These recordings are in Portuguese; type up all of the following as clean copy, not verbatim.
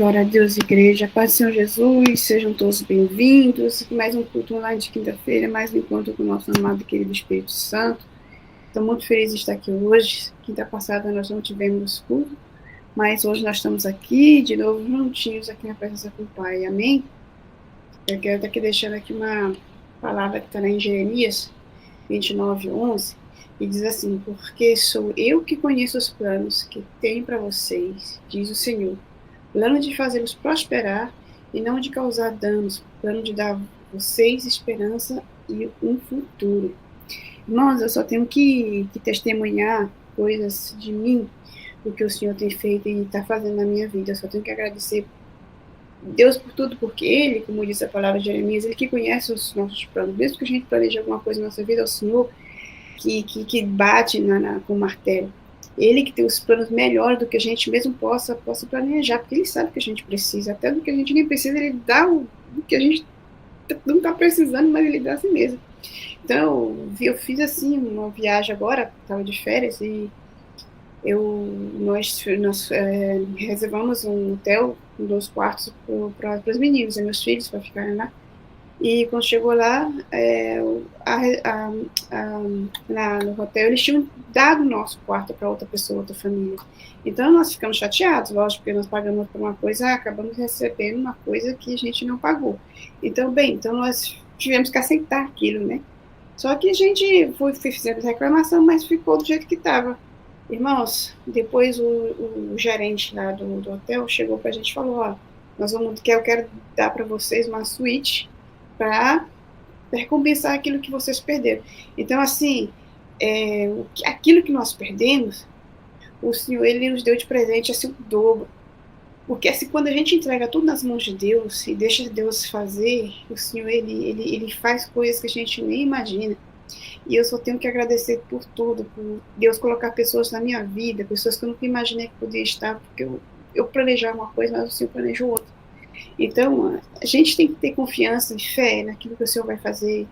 Glória a Deus, igreja. Paz do Senhor Jesus, sejam todos bem-vindos. Mais um culto online de quinta-feira, mais um encontro com o nosso amado e querido Espírito Santo. Estou muito feliz de estar aqui hoje. Quinta passada nós não tivemos culto, mas hoje nós estamos aqui, de novo, juntinhos, aqui na presença com o Pai. Amém? Eu quero estar aqui deixando aqui uma palavra que está em Jeremias 29:11, e diz assim: porque sou eu que conheço os planos que tenho para vocês, diz o Senhor. Plano de fazê-los prosperar e não de causar danos, plano de dar a vocês esperança e um futuro. Irmãos, eu só tenho que testemunhar coisas de mim, do que o Senhor tem feito e está fazendo na minha vida. Eu só tenho que agradecer Deus por tudo, porque Ele, como diz a palavra de Jeremias, Ele que conhece os nossos planos. Mesmo que a gente planeje alguma coisa na nossa vida, é o Senhor que bate com o martelo. Ele que tem os planos melhores do que a gente mesmo possa planejar, porque Ele sabe que a gente precisa, até do que a gente nem precisa, Ele dá o que a gente não está precisando, mas Ele dá assim mesmo. Então, eu fiz assim, uma viagem agora, estava de férias, e nós reservamos um hotel com 2 quartos para os meninos e meus filhos, para ficarem lá. E quando chegou lá, no hotel, eles tinham dado o nosso quarto para outra pessoa, outra família. Então, nós ficamos chateados, lógico, porque nós pagamos por uma coisa, acabamos recebendo uma coisa que a gente não pagou. Então, então nós tivemos que aceitar aquilo, né? Só que a gente fizemos reclamação, mas ficou do jeito que estava. Irmãos, depois o gerente lá do hotel chegou para a gente e falou: ó, eu quero dar para vocês uma suíte para recompensar aquilo que vocês perderam. Então, assim, aquilo que nós perdemos, o Senhor, Ele nos deu de presente assim, o dobro. Porque assim, quando a gente entrega tudo nas mãos de Deus e deixa Deus fazer, o Senhor, ele faz coisas que a gente nem imagina. E eu só tenho que agradecer por tudo, por Deus colocar pessoas na minha vida, pessoas que eu nunca imaginei que podia estar, porque eu planejava uma coisa, mas o Senhor planejou outra. Então, a gente tem que ter confiança e fé naquilo que o Senhor vai fazer.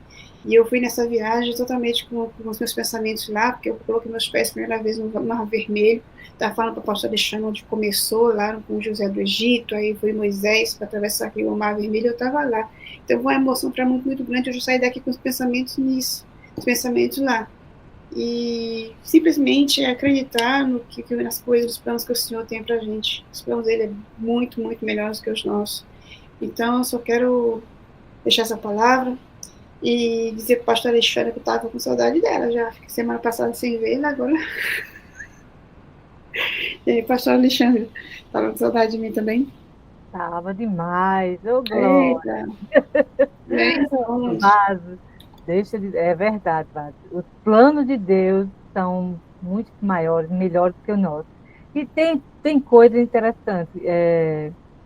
E eu fui nessa viagem totalmente com os meus pensamentos lá, porque eu coloquei meus pés a primeira vez no Mar Vermelho. Estava falando para o pastor Alexandre onde começou, lá com José do Egito, aí foi Moisés para atravessar aqui o Mar Vermelho, eu estava lá. Então, foi uma emoção para mim muito grande, eu já saí daqui com os pensamentos nisso, os pensamentos lá. E simplesmente acreditar nas coisas, nos planos que o Senhor tem para a gente. Os planos dele é muito, muito melhores que os nossos. Então, eu só quero deixar essa palavra e dizer para o pastor Alexandre que eu estava com saudade dela já. Fiquei semana passada sem vê-la, agora. E aí, pastor Alexandre, estava com saudade de mim também? Tava demais, ô Glória. Eita! Então, É verdade, Vaz. Os planos de Deus são muito maiores, melhores que o nosso. E tem coisa interessante,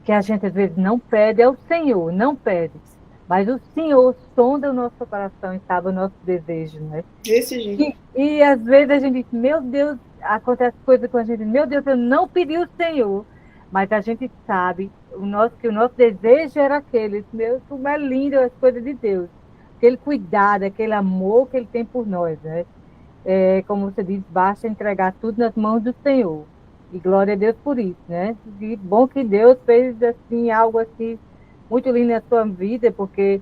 que a gente às vezes não pede ao Senhor, não pede. Mas o Senhor sonda o nosso coração e sabe o nosso desejo, né? desse jeito. E às vezes a gente diz, meu Deus, acontece coisa com a gente, meu Deus, eu não pedi o Senhor, mas a gente sabe que o nosso desejo era aquele, meu, como é lindo as coisas de Deus, aquele cuidado, aquele amor que Ele tem por nós, né? Como você diz, basta entregar tudo nas mãos do Senhor. E glória a Deus por isso, né? E bom que Deus fez assim algo assim muito lindo na sua vida, porque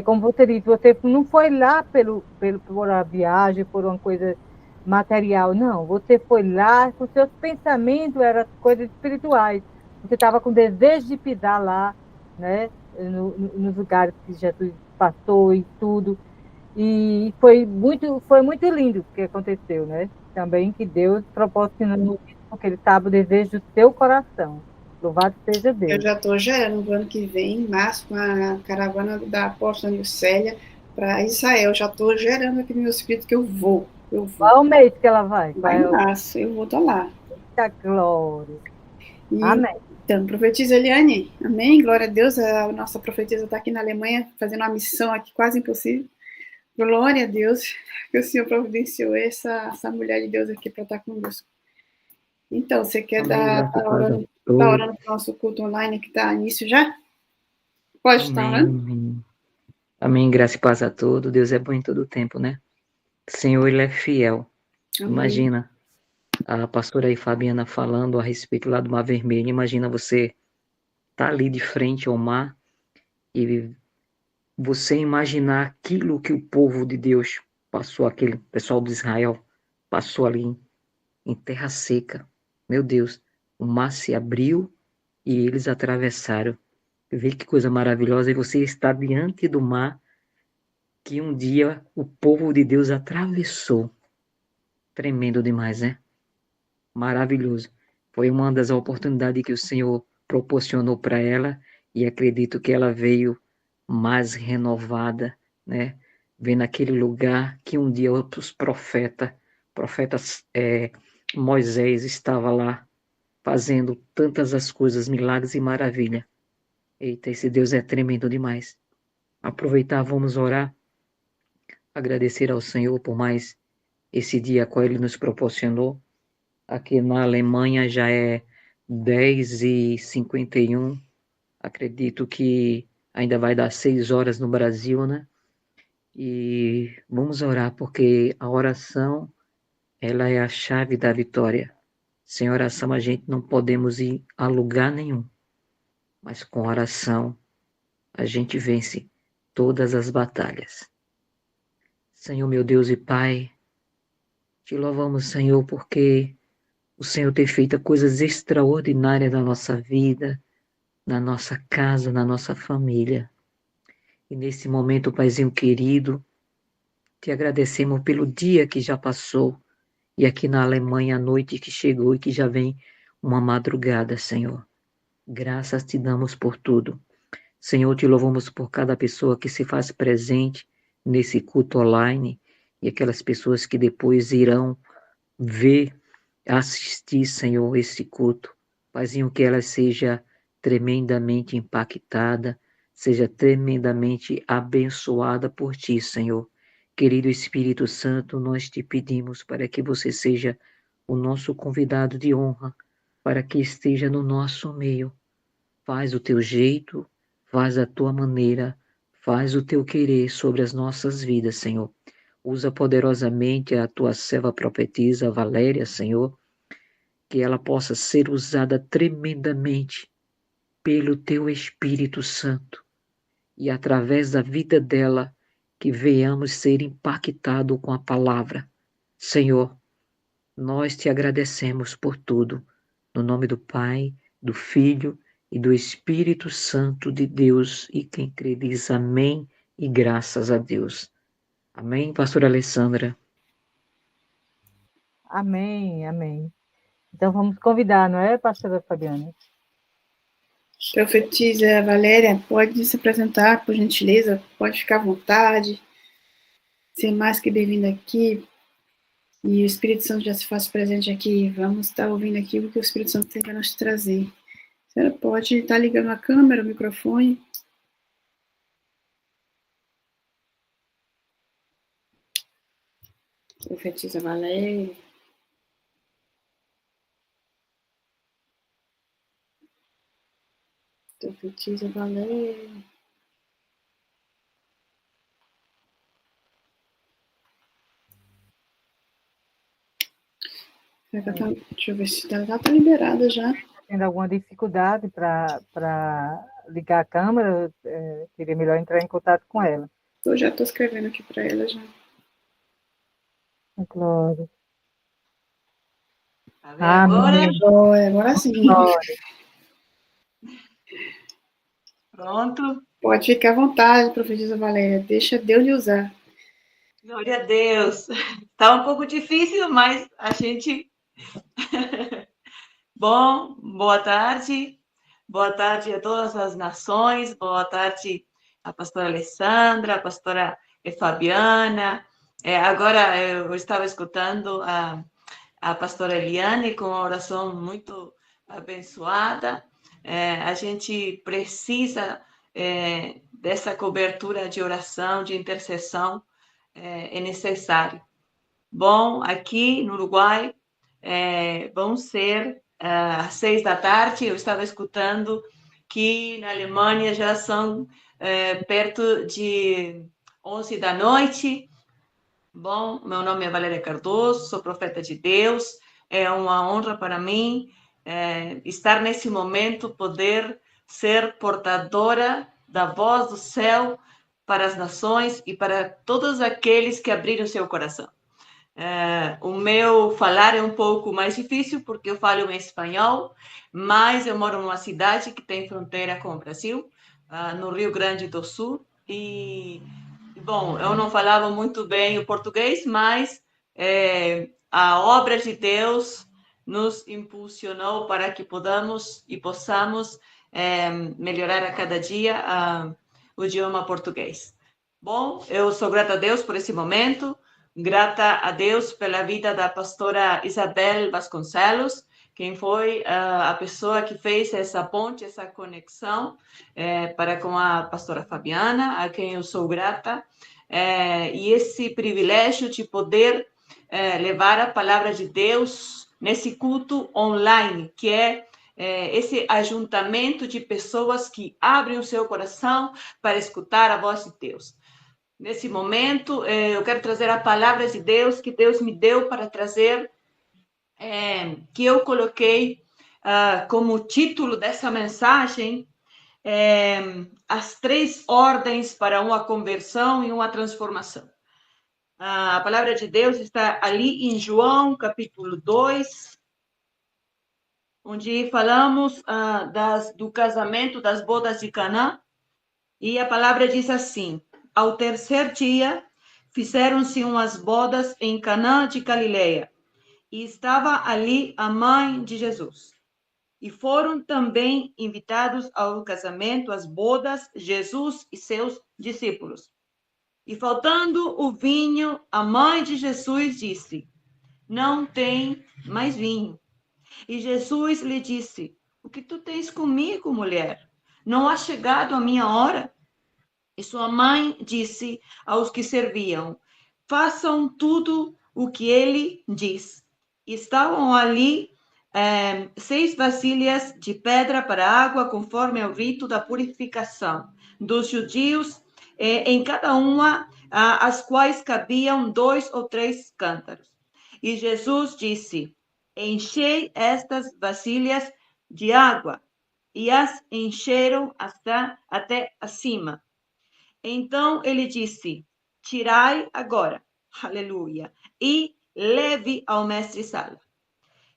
como você disse, você não foi lá por uma viagem, por uma coisa material, não. Você foi lá, com seus pensamentos eram coisas espirituais. Você estava com desejo de pisar lá, né? Nos lugares que Jesus passou e tudo. E foi muito lindo o que aconteceu, né? Também que Deus proporcionou isso, porque Ele sabe o desejo do seu coração. Louvado seja Eu Deus. já estou gerando no ano que vem, em março, com a caravana da apóstola Nilcélia para Israel. Já estou gerando aqui no meu espírito que eu vou. Eu vou. Qual o mês que ela vai? Vai em março, eu vou estar lá. Eita glória. E, Amém. então, profetiza Eliane. Amém. Glória a Deus. A nossa profetisa está aqui na Alemanha, fazendo uma missão aqui quase impossível. Glória a Deus que o Senhor providenciou essa mulher de Deus aqui para estar conosco. Então, você quer Amém, graças tá a Deus a orando todos. para o nosso culto online que está início já? Pode estar Amém, orando? amém. Amém, graça e paz a todos. Deus é bom em todo tempo, né? Senhor, Ele é fiel. Amém. Imagina a pastora aí, Fabiana, falando a respeito lá do Mar Vermelho. Imagina você tá ali de frente ao mar e você imaginar aquilo que o povo de Deus passou, aquele pessoal de Israel passou ali em terra seca. Meu Deus, o mar se abriu e eles atravessaram. Vê que coisa maravilhosa, e você está diante do mar que um dia o povo de Deus atravessou. Tremendo demais, né? Maravilhoso. Foi uma das oportunidades que o Senhor proporcionou para ela, e acredito que ela veio mais renovada, né? Vendo aquele lugar que um dia outros profetas Moisés estava lá fazendo tantas as coisas, milagres e maravilha. Eita, esse Deus é tremendo demais. Aproveitar, vamos orar, agradecer ao Senhor por mais esse dia qual Ele nos proporcionou. Aqui na Alemanha já é 10h51. Acredito que ainda vai dar 6 horas no Brasil, né? E vamos orar, porque a oração, ela é a chave da vitória. Sem oração a gente não podemos ir a lugar nenhum. Mas com oração a gente vence todas as batalhas. Senhor, meu Deus e Pai, te louvamos, Senhor, porque o Senhor tem feito coisas extraordinárias na nossa vida, na nossa casa, na nossa família. E nesse momento, Paizinho querido, te agradecemos pelo dia que já passou, e aqui na Alemanha a noite que chegou e que já vem uma madrugada, Senhor. Graças te damos por tudo. Senhor, te louvamos por cada pessoa que se faz presente nesse culto online, e aquelas pessoas que depois irão ver, assistir, Senhor, esse culto. Paizinho, que ela seja tremendamente impactada, seja tremendamente abençoada por Ti, Senhor. Querido Espírito Santo, nós te pedimos para que você seja o nosso convidado de honra, para que esteja no nosso meio. Faz o teu jeito, faz a tua maneira, faz o teu querer sobre as nossas vidas, Senhor. Usa poderosamente a tua serva profetisa, Valéria, Senhor, que ela possa ser usada tremendamente pelo teu Espírito Santo, e através da vida dela que venhamos ser impactados com a palavra. Senhor, nós te agradecemos por tudo, no nome do Pai, do Filho e do Espírito Santo de Deus, e quem crê diz amém e graças a Deus. Amém, pastora Alessandra? Amém, amém. Então vamos convidar, não é, pastora Fabiana? Profetisa Valéria, pode se apresentar, por gentileza, pode ficar à vontade. Ser mais que bem-vinda aqui. E o Espírito Santo já se faz presente aqui. Vamos estar ouvindo aqui o que o Espírito Santo tem para nos trazer. A senhora pode estar ligando a câmera, o microfone. Profetisa Valéria. Profetisa Valéria. Deixa eu ver se ela está liberada já. Tendo alguma dificuldade para ligar a câmera, seria melhor entrar em contato com ela. Eu já estou escrevendo aqui para ela já. Glória. Tá vendo Agora sim. Glória. Pronto. Pode ficar à vontade, profetisa Valéria. Deixa Deus lhe usar. Glória a Deus. Tá um pouco difícil, mas a gente... Bom, boa tarde. Boa tarde a todas as nações. Boa tarde a pastora Alessandra, a pastora Fabiana. Agora eu estava escutando a pastora Eliane com uma oração muito abençoada. A gente precisa dessa cobertura de oração, de intercessão, é necessário. Bom, aqui no Uruguai vão ser às 6 da tarde. Eu estava escutando que na Alemanha já são perto de 11 da noite. Bom, meu nome é Valéria Cardoso, sou profeta de Deus. É uma honra para mim estar nesse momento, poder ser portadora da voz do céu para as nações e para todos aqueles que abriram seu coração. O meu falar é um pouco mais difícil, porque eu falo em espanhol, mas eu moro numa cidade que tem fronteira com o Brasil, no Rio Grande do Sul, e, bom, eu não falava muito bem o português, mas a obra de Deus nos impulsionou para que possamos melhorar a cada dia o idioma português. Bom, eu sou grata a Deus por esse momento, grata a Deus pela vida da pastora Isabel Vasconcelos, quem foi a pessoa que fez essa ponte, essa conexão para com a pastora Fabiana, a quem eu sou grata, e esse privilégio de poder levar a palavra de Deus nesse culto online, que é esse ajuntamento de pessoas que abrem o seu coração para escutar a voz de Deus. Nesse momento, eu quero trazer a palavra de Deus que Deus me deu para trazer, que eu coloquei como título dessa mensagem, as 3 ordens para uma conversão e uma transformação. A palavra de Deus está ali em João, capítulo 2, onde falamos do casamento, das bodas de Caná, e a palavra diz assim: ao terceiro dia, fizeram-se umas bodas em Caná de Galileia, e estava ali a mãe de Jesus. E foram também invitados ao casamento, às bodas, Jesus e seus discípulos. E faltando o vinho, a mãe de Jesus disse: não tem mais vinho. E Jesus lhe disse: o que tu tens comigo, mulher? Não há chegado a minha hora? E sua mãe disse aos que serviam: façam tudo o que ele diz. E estavam ali 6 vasilhas de pedra para água, conforme ao rito da purificação dos judeus, em cada uma, as quais cabiam 2 ou 3 cântaros. E Jesus disse: enchei estas vasilhas de água. E as encheram até acima. Então ele disse: tirai agora, aleluia, e leve ao mestre-sala.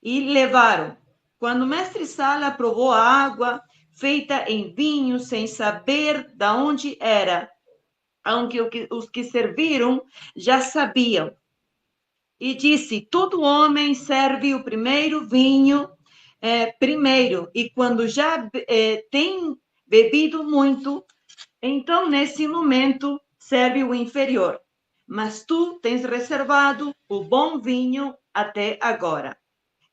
E levaram. Quando o mestre-sala provou a água feita em vinho, sem saber de onde era, aunque os que serviram já sabiam. E disse: todo homem serve o primeiro vinho primeiro, e quando já tem bebido muito, então, nesse momento, serve o inferior. Mas tu tens reservado o bom vinho até agora.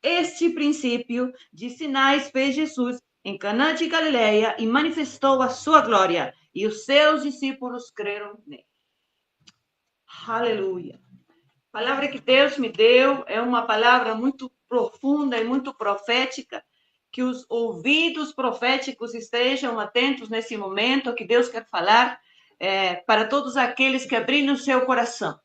Este princípio de sinais fez Jesus em Caná de Galileia e manifestou a sua glória. E os seus discípulos creram nele. Aleluia. A palavra que Deus me deu é uma palavra muito profunda e muito profética. Que os ouvidos proféticos estejam atentos nesse momento, que Deus quer falar para todos aqueles que abriram o seu coração.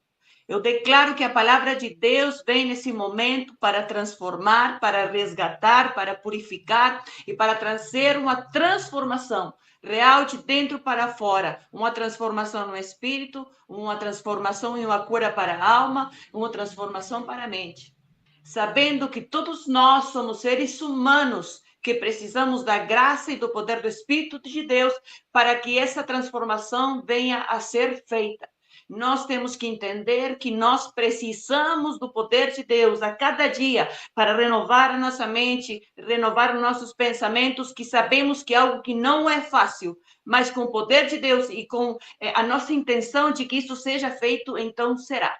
Eu declaro que a palavra de Deus vem nesse momento para transformar, para resgatar, para purificar e para trazer uma transformação real de dentro para fora, uma transformação no espírito, uma transformação e uma cura para a alma, uma transformação para a mente. Sabendo que todos nós somos seres humanos que precisamos da graça e do poder do Espírito de Deus para que essa transformação venha a ser feita. Nós temos que entender que nós precisamos do poder de Deus a cada dia para renovar a nossa mente, renovar os nossos pensamentos, que sabemos que é algo que não é fácil, mas com o poder de Deus e com a nossa intenção de que isso seja feito, então será.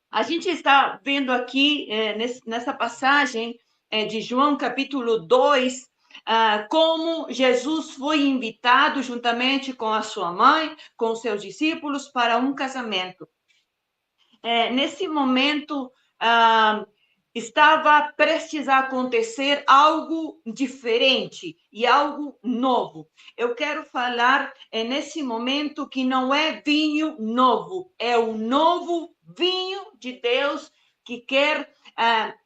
A gente está vendo aqui, nessa passagem de João, capítulo 2, como Jesus foi invitado juntamente com a sua mãe, com os seus discípulos, para um casamento. Nesse momento, estava prestes a acontecer algo diferente e algo novo. Eu quero falar nesse momento que não é vinho novo, é o novo vinho de Deus que quer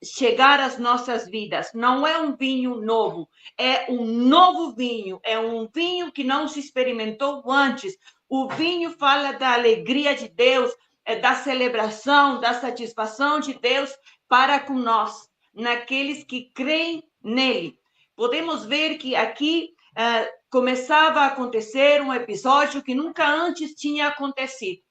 chegar às nossas vidas. Não é um vinho novo, é um novo vinho, é um vinho que não se experimentou antes. O vinho fala da alegria de Deus, da celebração, da satisfação de Deus para com nós, naqueles que creem nele. Podemos ver que aqui começava a acontecer um episódio que nunca antes tinha acontecido.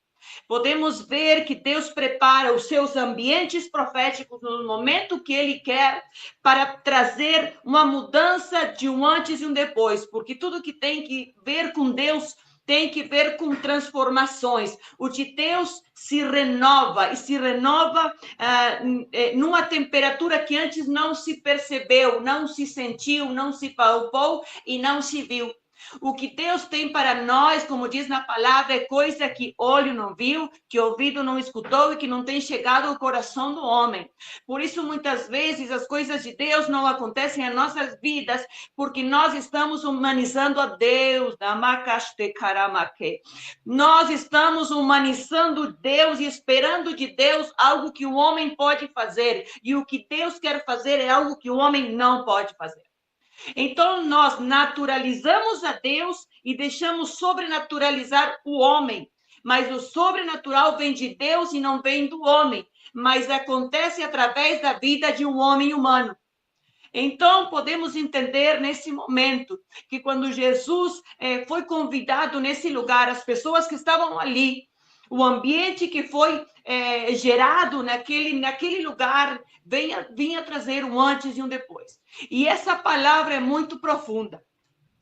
Podemos ver que Deus prepara os seus ambientes proféticos no momento que Ele quer para trazer uma mudança de um antes e um depois, porque tudo que tem que ver com Deus tem que ver com transformações. O de Deus se renova, e se renova numa temperatura que antes não se percebeu, não se sentiu, não se palpou e não se viu. O que Deus tem para nós, como diz na palavra, é coisa que olho não viu, que ouvido não escutou e que não tem chegado ao coração do homem. Por isso, muitas vezes, as coisas de Deus não acontecem em nossas vidas, porque nós estamos humanizando a Deus. Nós estamos humanizando Deus e esperando de Deus algo que o homem pode fazer. E o que Deus quer fazer é algo que o homem não pode fazer. Então, nós naturalizamos a Deus e deixamos sobrenaturalizar o homem. Mas o sobrenatural vem de Deus e não vem do homem. Mas acontece através da vida de um homem humano. Então, podemos entender nesse momento que quando Jesus foi convidado nesse lugar, as pessoas que estavam ali, o ambiente que foi gerado naquele lugar vinha trazer um antes e um depois. E essa palavra é muito profunda.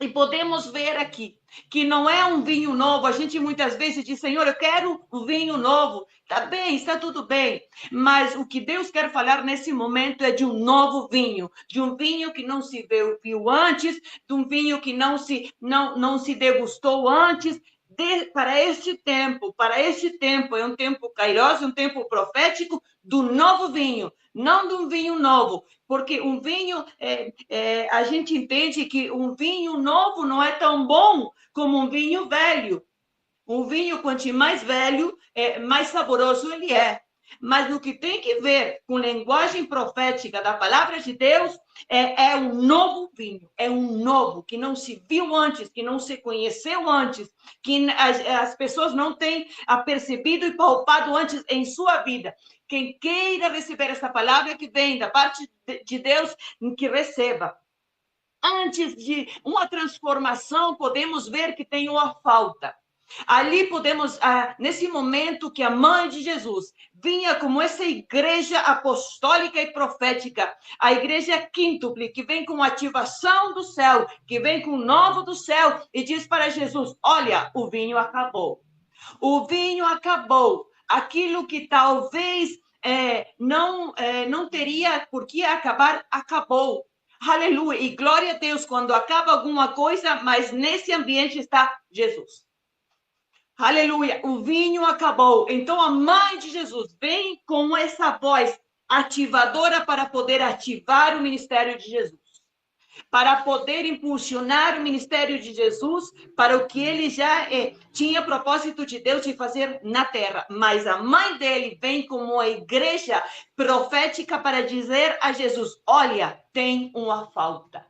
E podemos ver aqui que não é um vinho novo. A gente muitas vezes diz, Senhor, eu quero um vinho novo. Está bem, está tudo bem. Mas o que Deus quer falar nesse momento é de um novo vinho. De um vinho que não se viu antes, de um vinho que não se degustou antes. Para este tempo, é um tempo kairos, um tempo profético do novo vinho, não de um vinho novo, porque um vinho, a gente entende que um vinho novo não é tão bom como um vinho velho. Um vinho, quanto mais velho, mais saboroso ele é. Mas no que tem que ver com linguagem profética da palavra de Deus, é um novo vinho, é um novo, que não se viu antes, que não se conheceu antes, que as pessoas não têm apercebido e palpado antes em sua vida. Quem queira receber essa palavra que vem da parte de Deus, que receba. Antes de uma transformação, podemos ver que tem uma falta. Ali podemos, nesse momento que a mãe de Jesus vinha como essa igreja apostólica e profética, a igreja quíntuple, que vem com ativação do céu, que vem com novo do céu, e diz para Jesus, olha, o vinho acabou. O vinho acabou. Aquilo que talvez não teria por que acabar, acabou. Aleluia. E glória a Deus quando acaba alguma coisa, mas nesse ambiente está Jesus. Aleluia, o vinho acabou. Então a mãe de Jesus vem com essa voz ativadora para poder ativar o ministério de Jesus. Para poder impulsionar o ministério de Jesus para o que ele já tinha propósito de Deus de fazer na terra. Mas a mãe dele vem como a igreja profética para dizer a Jesus, olha, tem uma falta.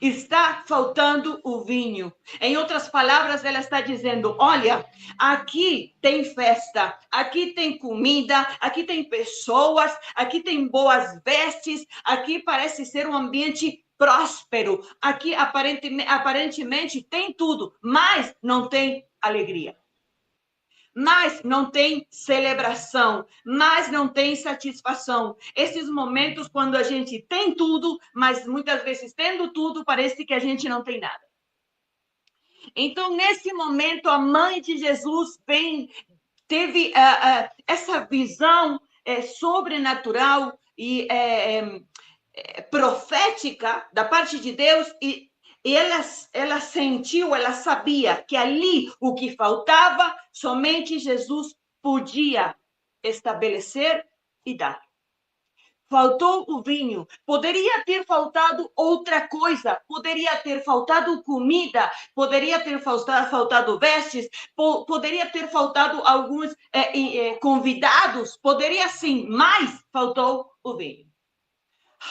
Está faltando o vinho. Em outras palavras, ela está dizendo, olha, aqui tem festa, aqui tem comida, aqui tem pessoas, aqui tem boas vestes, aqui parece ser um ambiente próspero, aqui aparentemente tem tudo, mas não tem alegria. Mas não tem celebração, mas não tem satisfação. Esses momentos quando a gente tem tudo, mas muitas vezes tendo tudo, parece que a gente não tem nada. Então, nesse momento, a mãe de Jesus teve essa visão sobrenatural e profética da parte de Deus e ela sentiu, ela sabia que ali o que faltava, somente Jesus podia estabelecer e dar. faltou o vinho. Poderia ter faltado outra coisa, poderia ter faltado comida, poderia ter faltado vestes, poderia ter faltado alguns convidados, poderia sim, mas faltou o vinho.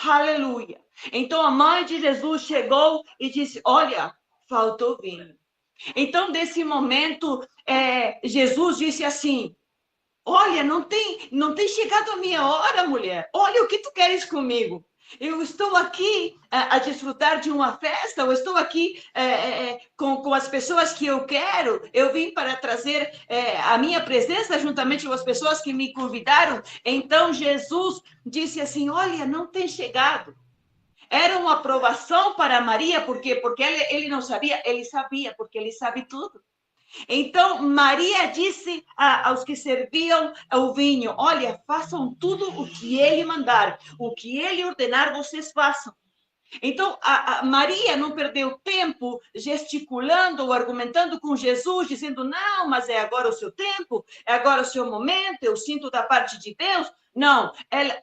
Aleluia. Então a mãe de Jesus chegou e disse: olha, faltou vinho. Então, nesse momento, Jesus disse assim: olha, não tem chegado a minha hora, mulher. Olha o que tu queres comigo. Eu estou aqui a desfrutar de uma festa, eu estou aqui com as pessoas que eu quero. Eu vim para trazer a minha presença juntamente com as pessoas que me convidaram. Então, Jesus disse assim: olha, não tem chegado. Era uma aprovação para Maria, por quê? Porque ele não sabia, ele sabia, porque ele sabe tudo. Então, Maria disse aos que serviam o vinho: olha, façam tudo o que ele mandar, o que ele ordenar, vocês façam. Então, a Maria não perdeu tempo gesticulando ou argumentando com Jesus, dizendo: não, mas é agora o seu tempo, é agora o seu momento, eu sinto da parte de Deus. Não,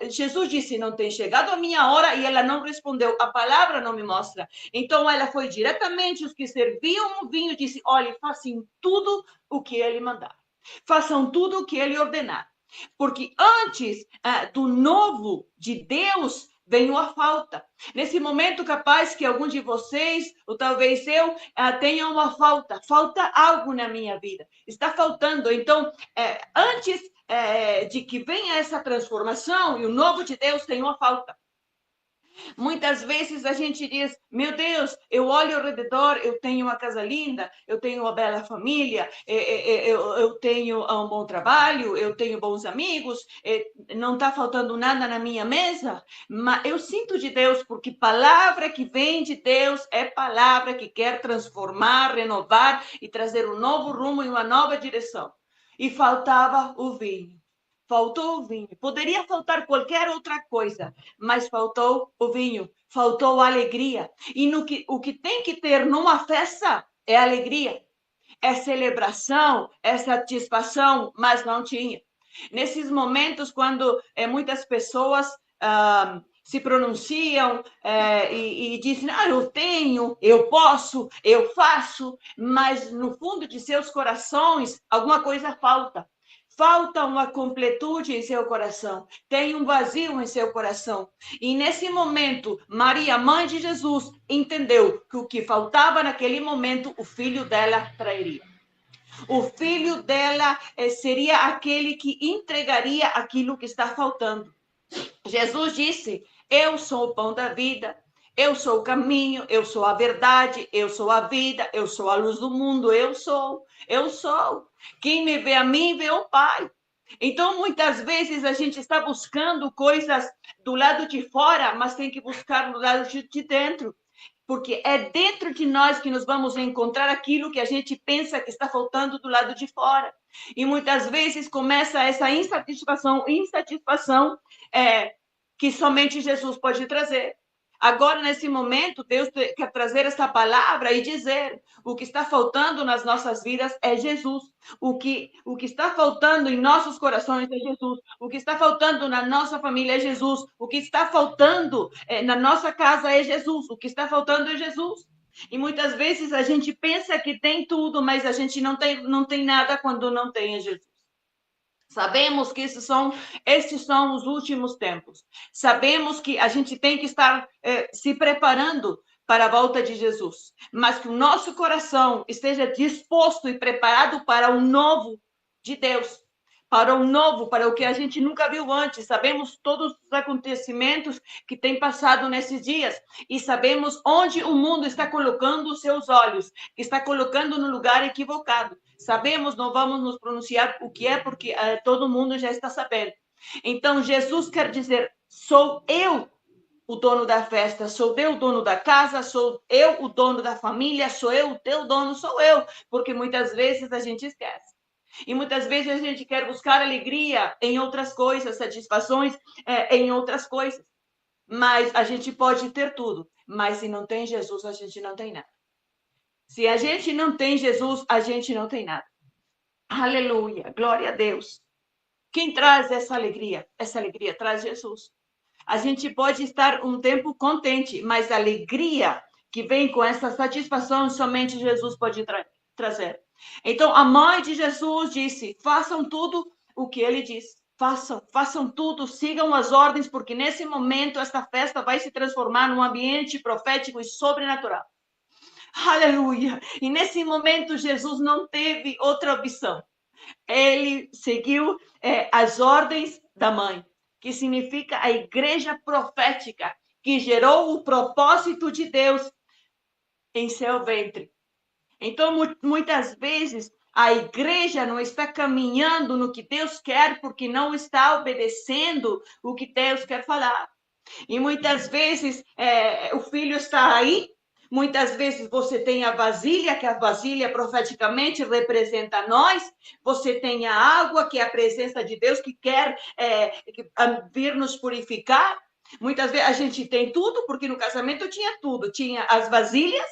Jesus disse: não tem chegado a minha hora, e ela não respondeu, a palavra não me mostra. Então, ela foi diretamente os que serviam o vinho, disse: olha, façam tudo o que ele mandar, façam tudo o que ele ordenar. Porque antes do novo de Deus, veio a falta. Nesse momento, capaz que algum de vocês, ou talvez eu, tenha uma falta. Falta algo na minha vida. Está faltando. Então, antes de que venha essa transformação e o novo de Deus, tem uma falta. Muitas vezes a gente diz: meu Deus, eu olho ao redor, eu tenho uma casa linda, eu tenho uma bela família, eu tenho um bom trabalho, eu tenho bons amigos, não está faltando nada na minha mesa. Mas eu sinto de Deus, porque palavra que vem de Deus é palavra que quer transformar, renovar e trazer um novo rumo e uma nova direção. E faltava o vinho. Faltou o vinho. Poderia faltar qualquer outra coisa, mas faltou o vinho, faltou a alegria. E o que tem que ter numa festa é alegria, é celebração, é satisfação, mas não tinha. Nesses momentos, quando muitas pessoas se pronunciam e dizem: eu tenho, eu posso, eu faço, mas no fundo de seus corações alguma coisa falta. Falta uma completude em seu coração, tem um vazio em seu coração. E nesse momento, Maria, mãe de Jesus, entendeu que o que faltava naquele momento, o filho dela trairia. O filho dela seria aquele que entregaria aquilo que está faltando. Jesus disse: eu sou o pão da vida, eu sou o caminho, eu sou a verdade, eu sou a vida, eu sou a luz do mundo, eu sou. Quem me vê a mim, vê o Pai. Então, muitas vezes a gente está buscando coisas do lado de fora, mas tem que buscar do lado de dentro. Porque é dentro de nós que nós vamos encontrar aquilo que a gente pensa que está faltando do lado de fora. E muitas vezes começa essa insatisfação que somente Jesus pode trazer. Agora, nesse momento, Deus quer trazer essa palavra e dizer: o que está faltando nas nossas vidas é Jesus. O que está faltando em nossos corações é Jesus. O que está faltando na nossa família é Jesus. O que está faltando na nossa casa é Jesus. O que está faltando é Jesus. E muitas vezes a gente pensa que tem tudo, mas a gente não tem nada quando não tem Jesus. Sabemos que esses são os últimos tempos. Sabemos que a gente tem que estar se preparando para a volta de Jesus. Mas que o nosso coração esteja disposto e preparado para o novo de Deus. Para o novo, para o que a gente nunca viu antes. Sabemos todos os acontecimentos que têm passado nesses dias. E sabemos onde o mundo está colocando os seus olhos. Que está colocando no lugar equivocado. Sabemos, não vamos nos pronunciar o que é, porque todo mundo já está sabendo. Então, Jesus quer dizer: sou eu o dono da festa, sou eu o dono da casa, sou eu o dono da família, sou eu o teu dono, sou eu. Porque muitas vezes a gente esquece. E muitas vezes a gente quer buscar alegria em outras coisas, satisfações em outras coisas. Mas a gente pode ter tudo. Mas se não tem Jesus, a gente não tem nada. Se a gente não tem Jesus, a gente não tem nada. Aleluia, glória a Deus. Quem traz essa alegria? Essa alegria traz Jesus. a gente pode estar um tempo contente, mas a alegria que vem com essa satisfação somente Jesus pode trazer. Então, a mãe de Jesus disse, façam tudo o que ele disse. Façam tudo, sigam as ordens, porque nesse momento esta festa vai se transformar num ambiente profético e sobrenatural. Aleluia! E nesse momento Jesus não teve outra opção. Ele seguiu as ordens da mãe, que significa a igreja profética, que gerou o propósito de Deus em seu ventre. Então, muitas vezes, a igreja não está caminhando no que Deus quer, porque não está obedecendo o que Deus quer falar. E muitas vezes, o filho está aí, muitas vezes você tem a vasilha, que a vasilha profeticamente representa nós, você tem a água, que é a presença de Deus, que quer vir nos purificar. Muitas vezes a gente tem tudo, porque no casamento tinha tudo, tinha as vasilhas,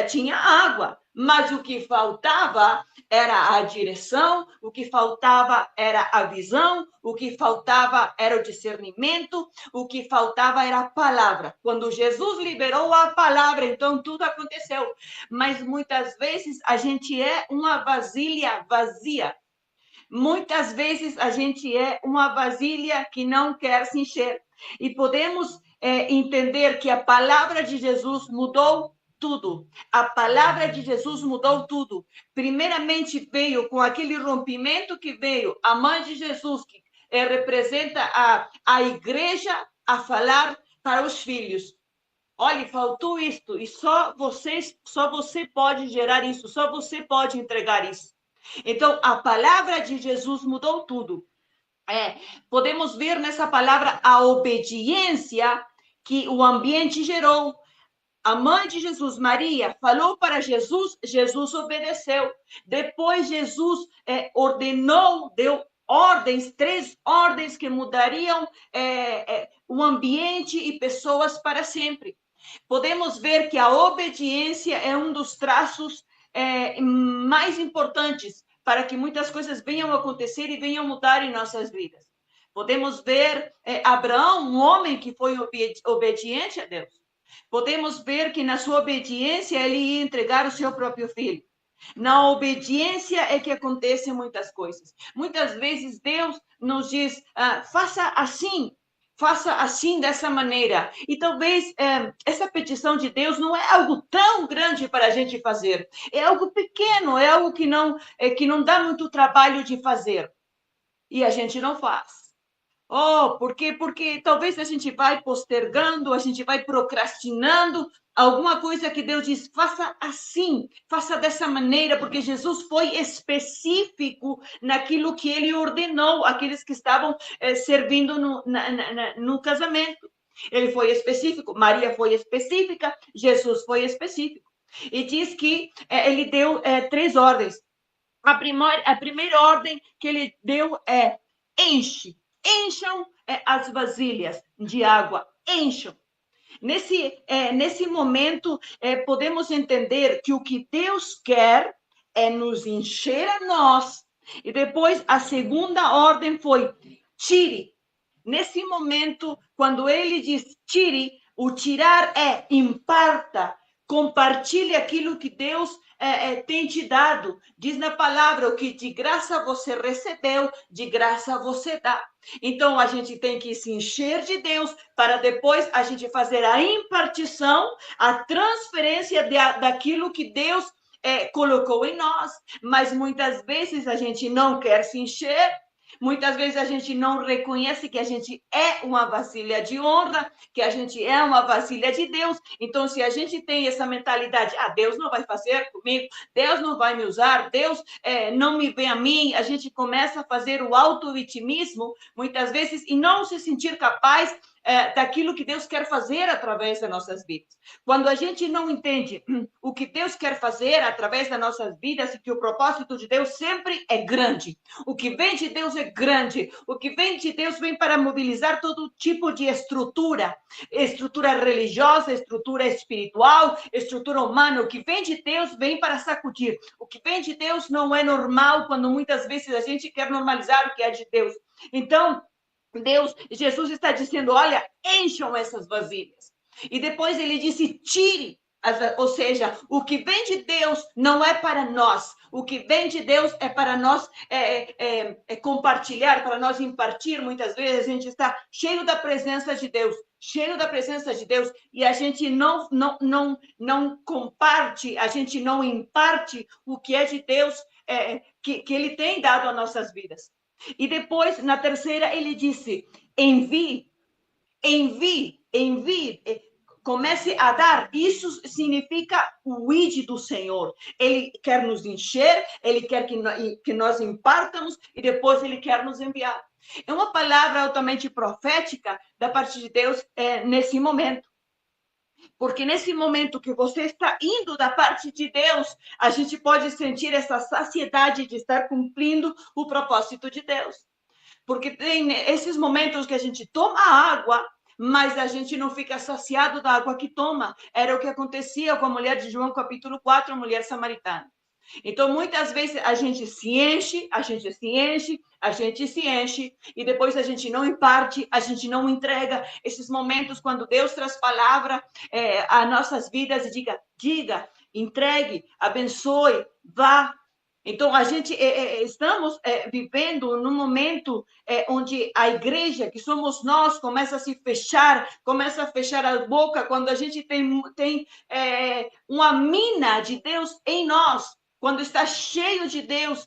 tinha água, mas o que faltava era a direção, o que faltava era a visão, o que faltava era o discernimento, o que faltava era a palavra. Quando Jesus liberou a palavra, então tudo aconteceu. Mas muitas vezes a gente é uma vasilha vazia. Muitas vezes a gente é uma vasilha que não quer se encher. E podemos entender que a palavra de Jesus mudou tudo. A palavra de Jesus mudou tudo. Primeiramente veio com aquele rompimento que veio a mãe de Jesus, que representa a igreja, a falar para os filhos. Olha, faltou isto, e só você pode gerar isso, só você pode entregar isso. Então, a palavra de Jesus mudou tudo. Podemos ver nessa palavra a obediência que o ambiente gerou. A mãe de Jesus, Maria, falou para Jesus, Jesus obedeceu. Depois Jesus ordenou, deu ordens, 3 ordens que mudariam o ambiente e pessoas para sempre. Podemos ver que a obediência é um dos traços mais importantes para que muitas coisas venham a acontecer e venham a mudar em nossas vidas. Podemos ver Abraão, um homem que foi obediente a Deus. Podemos ver que na sua obediência ele ia entregar o seu próprio filho. Na obediência é que acontecem muitas coisas. Muitas vezes Deus nos diz, faça assim, dessa maneira. E talvez essa petição de Deus não é algo tão grande para a gente fazer. É algo pequeno, é algo que não dá muito trabalho de fazer. E a gente não faz. Por quê? Porque talvez a gente vai postergando, a gente vai procrastinando alguma coisa que Deus diz, faça assim, faça dessa maneira, porque Jesus foi específico naquilo que ele ordenou àqueles que estavam servindo no casamento. Ele foi específico, Maria foi específica, Jesus foi específico. E diz que ele deu 3 ordens. A primeira ordem que ele deu é encham as vasilhas de água, encham. Nesse momento, podemos entender que o que Deus quer é nos encher a nós. E depois, a segunda ordem foi tire. Nesse momento, quando ele diz tire, o tirar é imparta, compartilhe aquilo que Deus tem te dado. Diz na palavra, o que de graça você recebeu, de graça você dá. Então, a gente tem que se encher de Deus para depois a gente fazer a impartição, a transferência daquilo que Deus colocou em nós. Mas muitas vezes a gente não quer se encher. Muitas vezes a gente não reconhece que a gente é uma vasilha de honra, que a gente é uma vasilha de Deus. Então, se a gente tem essa mentalidade, Deus não vai fazer comigo, Deus não vai me usar, Deus não me vê a mim, a gente começa a fazer o auto-vitimismo, muitas vezes, e não se sentir capaz daquilo que Deus quer fazer através das nossas vidas. Quando a gente não entende o que Deus quer fazer através das nossas vidas e que o propósito de Deus sempre é grande. O que vem de Deus é grande. O que vem de Deus vem para mobilizar todo tipo de estrutura religiosa, estrutura espiritual, estrutura humana. O que vem de Deus vem para sacudir. O que vem de Deus não é normal quando muitas vezes a gente quer normalizar o que é de Deus. Então, Jesus está dizendo, olha, encham essas vasilhas. E depois ele disse, tire. Ou seja, o que vem de Deus não é para nós. O que vem de Deus é para nós compartilhar, para nós impartir. Muitas vezes a gente está cheio da presença de Deus, e a gente não comparte, a gente não imparte o que é de Deus, que ele tem dado às nossas vidas. E depois, na terceira, ele disse, envie, comece a dar. Isso significa o id do Senhor. Ele quer nos encher, ele quer que nós impartamos, e depois ele quer nos enviar. É uma palavra altamente profética da parte de Deus nesse momento. Porque nesse momento que você está indo da parte de Deus, a gente pode sentir essa saciedade de estar cumprindo o propósito de Deus. Porque tem esses momentos que a gente toma água, mas a gente não fica saciado da água que toma. Era o que acontecia com a mulher de João, capítulo 4, a mulher samaritana. Então, muitas vezes a gente se enche, e depois a gente não imparte, a gente não entrega. Esses momentos quando Deus traz palavra a nossas vidas e diga, entregue, abençoe, vá. Então, a gente estamos vivendo num momento onde a igreja, que somos nós, começa a se fechar, começa a fechar a boca, quando a gente tem uma mina de Deus em nós, quando está cheio de Deus,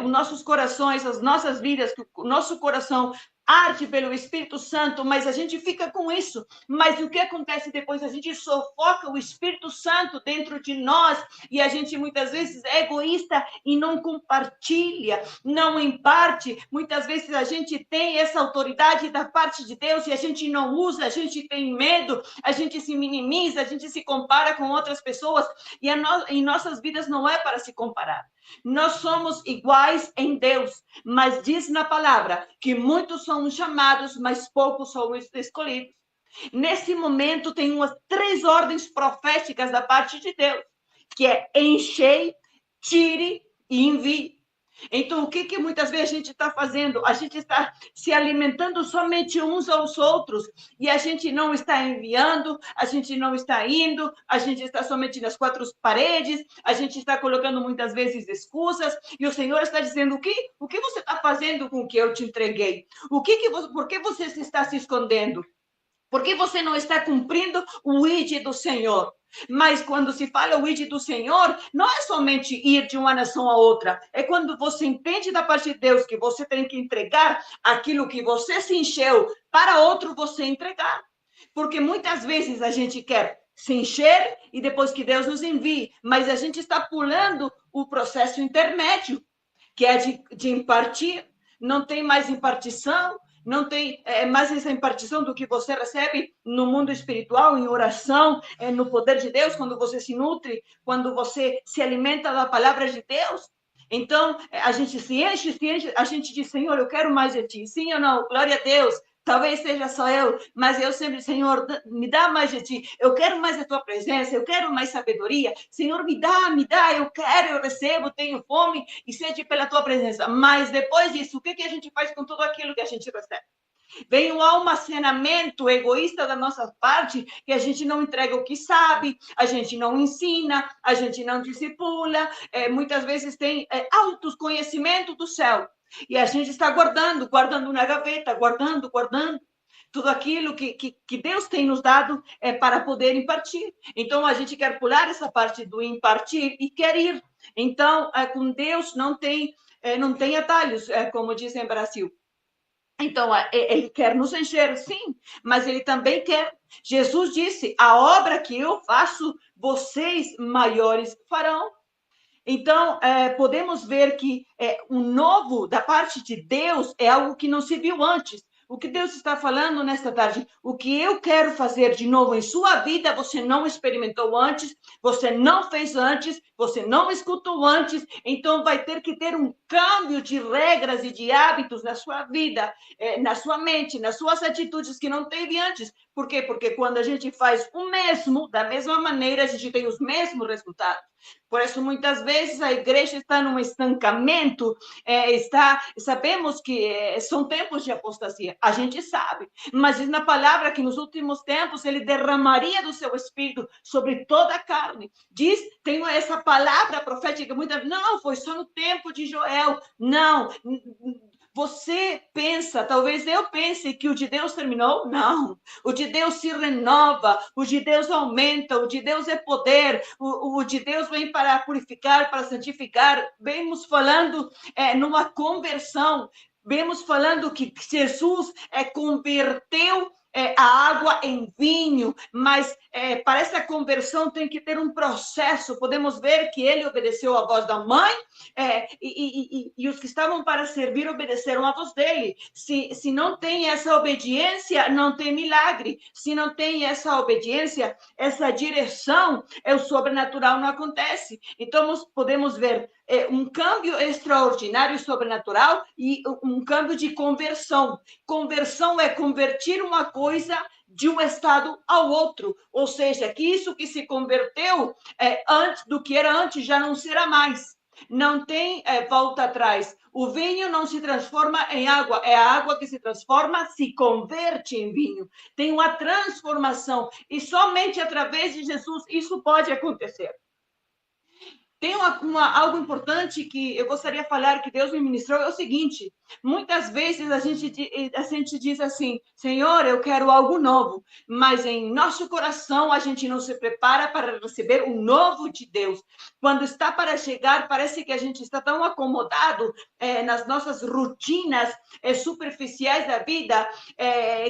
os nossos corações, as nossas vidas, o nosso coração arde pelo Espírito Santo, mas a gente fica com isso. Mas o que acontece depois? A gente sufoca o Espírito Santo dentro de nós, e a gente muitas vezes é egoísta e não compartilha, não imparte. Muitas vezes a gente tem essa autoridade da parte de Deus e a gente não usa, a gente tem medo, a gente se minimiza, a gente se compara com outras pessoas, e em nossas vidas não é para se comparar. Nós somos iguais em Deus, mas diz na palavra que muitos são chamados, mas poucos são escolhidos. Nesse momento tem umas 3 ordens proféticas da parte de Deus, que é enchei, tire e envie. Então, o que muitas vezes a gente está fazendo? A gente está se alimentando somente uns aos outros, e a gente não está enviando, a gente não está indo, a gente está somente nas 4 paredes, a gente está colocando muitas vezes excusas, e o Senhor está dizendo, o que você está fazendo com o que eu te entreguei? Por que você está se escondendo? Por que você não está cumprindo o id do Senhor? Mas quando se fala o id do Senhor, não é somente ir de uma nação a outra. É quando você entende da parte de Deus que você tem que entregar aquilo que você se encheu para outro você entregar. Porque muitas vezes a gente quer se encher e depois que Deus nos envie, mas a gente está pulando o processo intermédio, que é de impartir. Não tem mais impartição, não tem mais essa impartição do que você recebe no mundo espiritual, em oração, no poder de Deus, quando você se nutre, quando você se alimenta da palavra de Deus. Então, a gente se enche, a gente diz, Senhor, eu quero mais de Ti. Sim ou não? Glória a Deus. Talvez seja só eu, mas eu sempre, Senhor, me dá mais de Ti. Eu quero mais da Tua presença, eu quero mais sabedoria. Senhor, me dá, eu quero, eu recebo, tenho fome e sede pela Tua presença. Mas depois disso, o que a gente faz com tudo aquilo que a gente recebe? Vem um almacenamento egoísta da nossa parte, que a gente não entrega o que sabe, a gente não ensina, a gente não discipula, muitas vezes tem autoconhecimento do céu. E a gente está guardando na gaveta, guardando tudo aquilo que Deus tem nos dado para poder impartir. Então, a gente quer pular essa parte do impartir e quer ir. Então, com Deus não tem atalhos, como dizem no Brasil. Então, ele quer nos encher, sim, mas ele também quer. Jesus disse, a obra que eu faço, vocês maiores farão. Então, podemos ver que o novo da parte de Deus é algo que não se viu antes. O que Deus está falando nesta tarde, o que eu quero fazer de novo em sua vida, você não experimentou antes, você não fez antes, você não escutou antes, então vai ter que ter um cambio de regras e de hábitos na sua vida, na sua mente, nas suas atitudes que não teve antes. Por quê? Porque quando a gente faz o mesmo, da mesma maneira, a gente tem os mesmos resultados. Por isso, muitas vezes, a igreja está num estancamento, sabemos que são tempos de apostasia, a gente sabe, mas diz na palavra que nos últimos tempos ele derramaria do seu espírito sobre toda a carne. Diz, tem essa palavra profética, muitas vezes, não, foi só no tempo de Joel, não. Você pensa, talvez eu pense que o de Deus terminou? Não. O de Deus se renova, o de Deus aumenta, o de Deus é poder, o de Deus vem para purificar, para santificar. Vemos falando numa conversão, vemos falando que Jesus converteu a água em vinho, mas para essa conversão tem que ter um processo. Podemos ver que ele obedeceu à voz da mãe, e os que estavam para servir obedeceram à voz dele. Se não tem essa obediência, não tem milagre. Se não tem essa obediência, essa direção, o sobrenatural não acontece. Então, nós podemos ver um câmbio extraordinário e sobrenatural e um câmbio de conversão. Conversão é convertir uma coisa de um estado ao outro, ou seja, que isso que se converteu antes do que era antes já não será mais. Não tem volta atrás. O vinho não se transforma em água, é a água que se transforma, se converte em vinho. Tem uma transformação e somente através de Jesus isso pode acontecer. Tem algo importante que eu gostaria de falar, que Deus me ministrou, é o seguinte: muitas vezes a gente diz assim, Senhor, eu quero algo novo, mas em nosso coração a gente não se prepara para receber o novo de Deus. Quando está para chegar, parece que a gente está tão acomodado nas nossas rotinas superficiais da vida,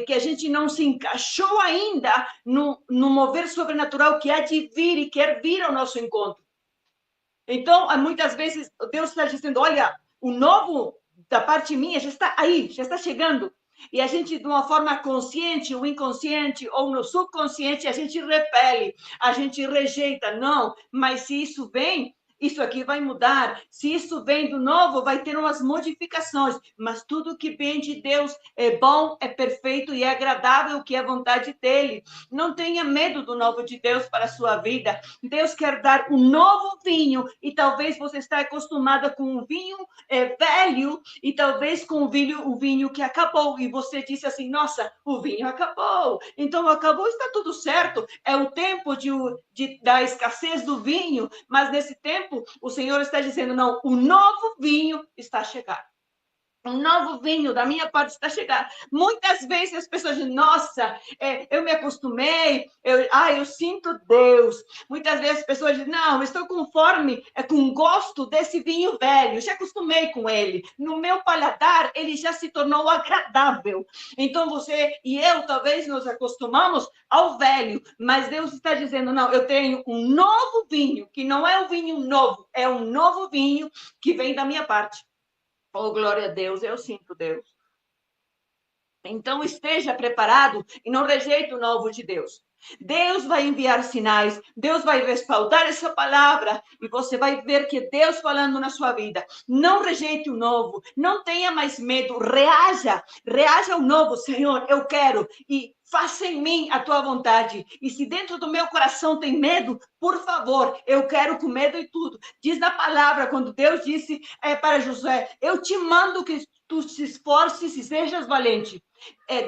que a gente não se encaixou ainda no mover sobrenatural que há de vir e quer vir ao nosso encontro. Então, muitas vezes, Deus está dizendo, olha, o novo da parte minha já está aí, já está chegando. E a gente, de uma forma consciente ou inconsciente, ou no subconsciente, a gente repele, a gente rejeita. Não, mas se isso vem, isso aqui vai mudar. Se isso vem do novo, vai ter umas modificações. Mas tudo que vem de Deus é bom, é perfeito e é agradável, que é a vontade dele. Não tenha medo do novo de Deus para a sua vida. Deus quer dar um novo vinho e talvez você está acostumada com um vinho velho e talvez com o vinho que acabou. E você disse assim, nossa, o vinho acabou. Então, acabou, está tudo certo. É o tempo da escassez do vinho, mas nesse tempo o Senhor está dizendo, não, o novo vinho está a chegar. Um novo vinho da minha parte está a chegar. Muitas vezes as pessoas dizem, nossa, eu me acostumei, eu sinto Deus. Muitas vezes as pessoas dizem, não, estou conforme, com gosto desse vinho velho, já acostumei com ele. No meu paladar, ele já se tornou agradável. Então você e eu, talvez, nos acostumamos ao velho, mas Deus está dizendo, não, eu tenho um novo vinho, que não é um vinho novo, é um novo vinho que vem da minha parte. Oh, glória a Deus, eu sinto Deus. Então, esteja preparado e não rejeite o novo de Deus. Deus vai enviar sinais, Deus vai respaldar essa palavra e você vai ver que Deus falando na sua vida. Não rejeite o novo, não tenha mais medo, reaja ao novo. Senhor, eu quero e faça em mim a tua vontade. E se dentro do meu coração tem medo, por favor, eu quero com medo e tudo. Diz na palavra, quando Deus disse para Josué, eu te mando que tu se esforces e sejas valente.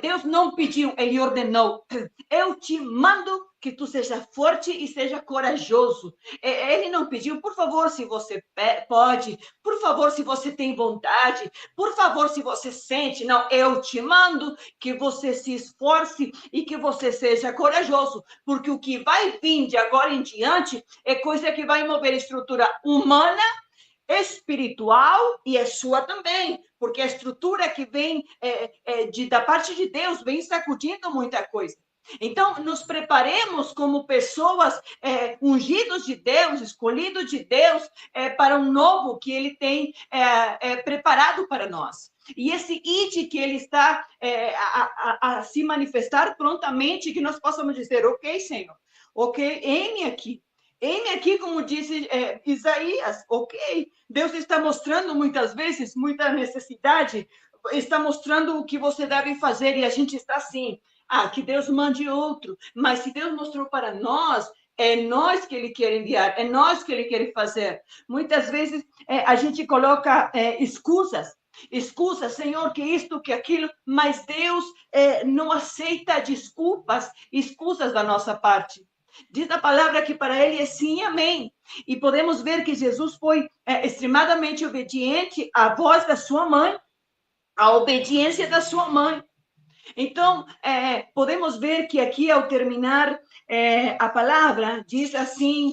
Deus não pediu, ele ordenou. Eu te mando que tu seja forte e seja corajoso. Ele não pediu, por favor, se você pode, por favor, se você tem vontade, por favor, se você sente. Não, eu te mando que você se esforce e que você seja corajoso, porque o que vai vir de agora em diante é coisa que vai mover a estrutura humana, espiritual e é sua também, porque a estrutura que vem da parte de Deus vem sacudindo muita coisa. Então, nos preparemos como pessoas ungidos de Deus, escolhidos de Deus, para um novo que Ele tem preparado para nós. E esse id que Ele está a se manifestar prontamente, que nós possamos dizer, ok, Senhor, ok, eis-me aqui. Eis-me aqui, como disse Isaías, ok? Deus está mostrando muitas vezes muita necessidade, está mostrando o que você deve fazer, e a gente está assim, que Deus mande outro. Mas se Deus mostrou para nós, é nós que Ele quer enviar, é nós que Ele quer fazer. Muitas vezes a gente coloca excusas, Senhor, que isto, que aquilo, mas Deus não aceita desculpas, excusas da nossa parte. Diz a palavra que para ele é sim e amém. E podemos ver que Jesus foi extremadamente obediente à voz da sua mãe, à obediência da sua mãe. Então, podemos ver que aqui, ao terminar a palavra, diz assim,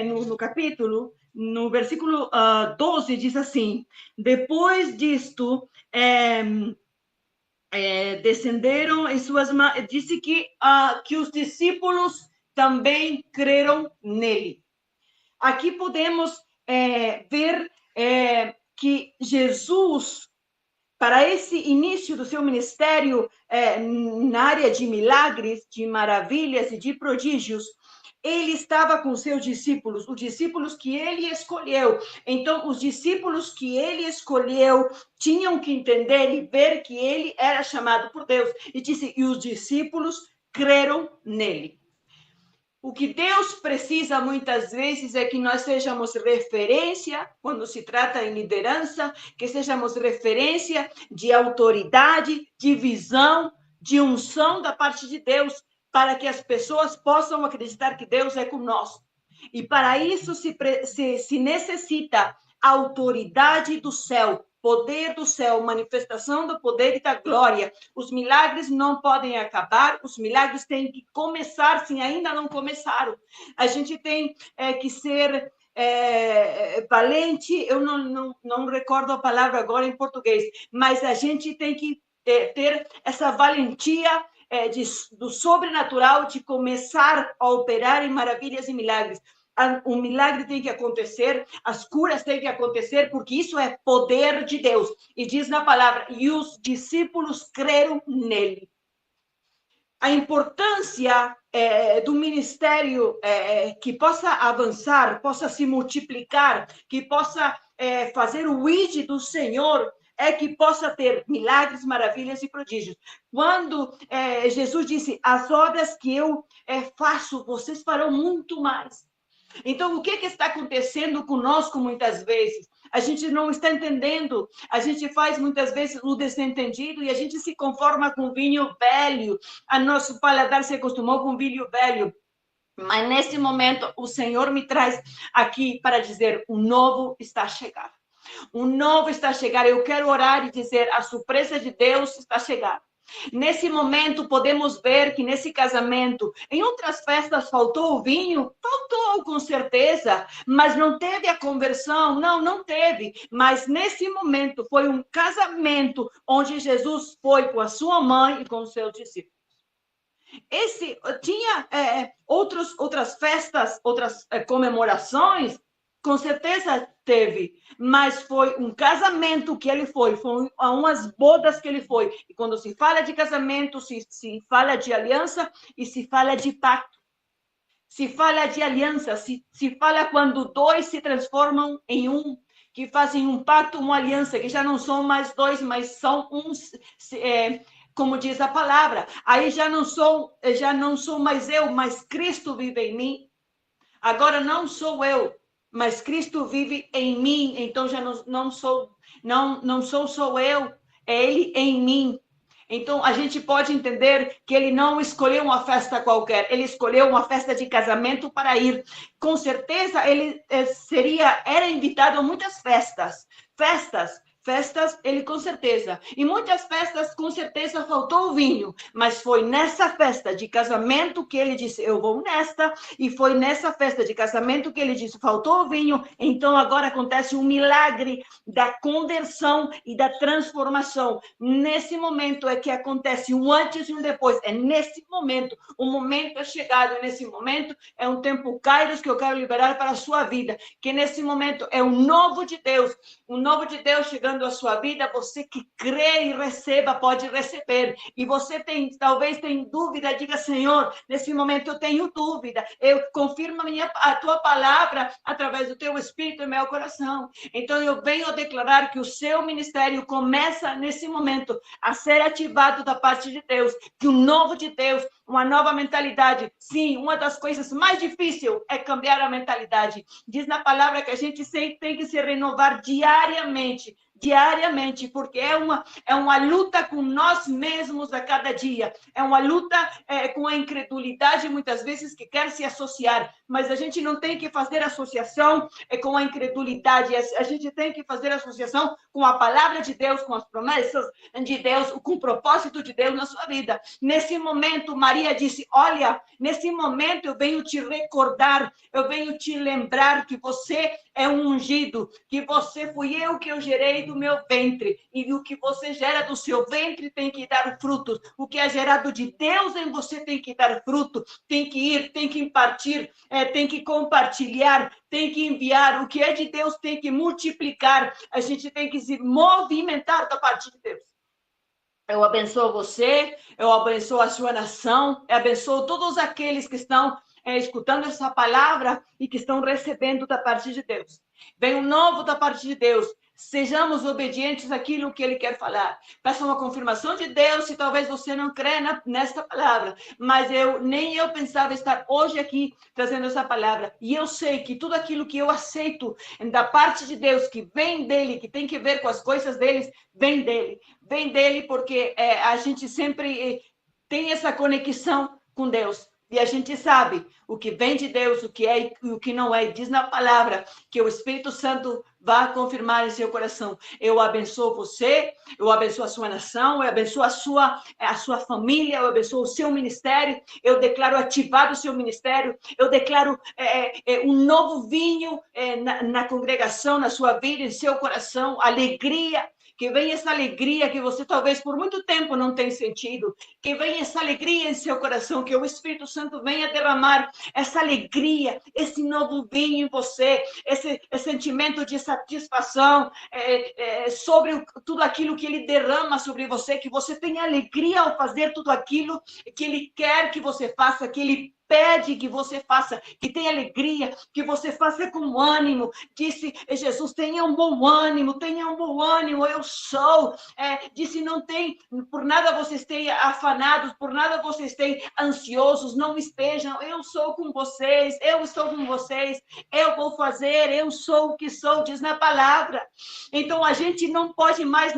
no capítulo, no versículo 12, diz assim: depois disto, descenderam em suas mãos, disse que os discípulos também creram nele. Aqui podemos ver que Jesus, para esse início do seu ministério na área de milagres, de maravilhas e de prodígios, ele estava com seus discípulos, os discípulos que ele escolheu. Então, os discípulos que ele escolheu tinham que entender e ver que ele era chamado por Deus. E disse, e os discípulos creram nele. O que Deus precisa muitas vezes é que nós sejamos referência quando se trata em liderança, que sejamos referência de autoridade, de visão, de unção da parte de Deus, para que as pessoas possam acreditar que Deus é conosco. E para isso se necessita a autoridade do céu, poder do céu, manifestação do poder e da glória. Os milagres não podem acabar, os milagres têm que começar, se ainda não começaram. A gente tem que ser valente, eu não recordo a palavra agora em português, mas a gente tem que ter essa valentia do sobrenatural, de começar a operar em maravilhas e milagres. O milagre tem que acontecer, as curas têm que acontecer, porque isso é poder de Deus. E diz na palavra, e os discípulos creram nele. A importância do ministério que possa avançar, possa se multiplicar, que possa fazer o ID do Senhor, que possa ter milagres, maravilhas e prodígios. Quando Jesus disse, as obras que eu faço, vocês farão muito mais. Então, o que está acontecendo conosco muitas vezes? A gente não está entendendo, a gente faz muitas vezes o desentendido e a gente se conforma com vinho velho, a nosso paladar se acostumou com vinho velho. Mas nesse momento, o Senhor me traz aqui para dizer, o novo está a chegar. O novo está a chegar. Eu quero orar e dizer, a surpresa de Deus está a chegar. Nesse momento, podemos ver que nesse casamento, em outras festas faltou o vinho? Faltou, com certeza, mas não teve a conversão? Não teve. Mas nesse momento, foi um casamento onde Jesus foi com a sua mãe e com os seus discípulos. Tinha outras festas, outras comemorações? Com certeza teve, mas foi um casamento que ele foi umas bodas que ele foi. E quando se fala de casamento, se fala de aliança e se fala de pacto. Se fala de aliança, se fala quando dois se transformam em um, que fazem um pacto, uma aliança, que já não são mais dois, mas são uns, como diz a palavra. Aí já não sou mais eu, mas Cristo vive em mim. Agora não sou eu, mas Cristo vive em mim, então já não sou só eu, é Ele em mim. Então a gente pode entender que Ele não escolheu uma festa qualquer, Ele escolheu uma festa de casamento para ir. Com certeza ele era invitado a muitas festas, ele com certeza. E muitas festas, com certeza, faltou o vinho. Mas foi nessa festa de casamento que ele disse, eu vou nesta. E foi nessa festa de casamento que ele disse, faltou o vinho. Então agora acontece um milagre da conversão e da transformação. Nesse momento é que acontece um antes e um depois. É nesse momento. O momento é chegado. Nesse momento é um tempo kairos que eu quero liberar para a sua vida. Que nesse momento é o novo de Deus. O novo de Deus chegando ministrando a sua vida, você que crê e receba, pode receber. E você talvez tem dúvida, diga, Senhor, nesse momento eu tenho dúvida, eu confirmo a tua palavra através do teu Espírito em meu coração. Então eu venho declarar que o seu ministério começa nesse momento a ser ativado da parte de Deus, que o novo de Deus, uma nova mentalidade. Sim, uma das coisas mais difíceis é cambiar a mentalidade. Diz na palavra que a gente sempre tem que se renovar diariamente, porque é uma luta com nós mesmos a cada dia, é uma luta com a incredulidade, muitas vezes, que quer se associar, mas a gente não tem que fazer associação com a incredulidade, a gente tem que fazer associação com a palavra de Deus, com as promessas de Deus, com o propósito de Deus na sua vida. Nesse momento, Maria disse, olha, nesse momento eu venho te recordar, eu venho te lembrar que você é um ungido, que fui eu que eu gerei do meu ventre, e o que você gera do seu ventre tem que dar frutos, o que é gerado de Deus em você tem que dar fruto, tem que ir, tem que impartir, tem que compartilhar, tem que enviar, o que é de Deus tem que multiplicar, a gente tem que se movimentar da parte de Deus. Eu abençoo você, eu abençoo a sua nação, eu abençoo todos aqueles que estão escutando essa palavra e que estão recebendo da parte de Deus. Vem um novo da parte de Deus. Sejamos obedientes àquilo que Ele quer falar. Peça uma confirmação de Deus, se talvez você não crê nesta palavra. Mas nem eu pensava estar hoje aqui trazendo essa palavra. E eu sei que tudo aquilo que eu aceito da parte de Deus, que vem dEle, que tem que ver com as coisas deles, vem dEle. Vem dEle porque a gente sempre tem essa conexão com Deus. E a gente sabe o que vem de Deus, o que é e o que não é. Diz na palavra que o Espírito Santo vai confirmar em seu coração. Eu abençoo você, eu abençoo a sua nação, eu abençoo a sua família, eu abençoo o seu ministério, eu declaro ativado o seu ministério, eu declaro um novo vinho na congregação, na sua vida, em seu coração, alegria. Que venha essa alegria que você talvez por muito tempo não tenha sentido. Que venha essa alegria em seu coração, que o Espírito Santo venha derramar essa alegria, esse novo vinho em você, esse sentimento de satisfação sobre tudo aquilo que Ele derrama sobre você, que você tenha alegria ao fazer tudo aquilo que Ele quer que você faça, que Ele pede que você faça, que tenha alegria, que você faça com ânimo. Disse Jesus, tenha um bom ânimo, eu sou. Disse, não tem, por nada vocês tenham afanados, por nada vocês tenham ansiosos, não estejam, eu sou com vocês, eu estou com vocês, eu vou fazer, eu sou o que sou, diz na palavra. Então, a gente não pode mais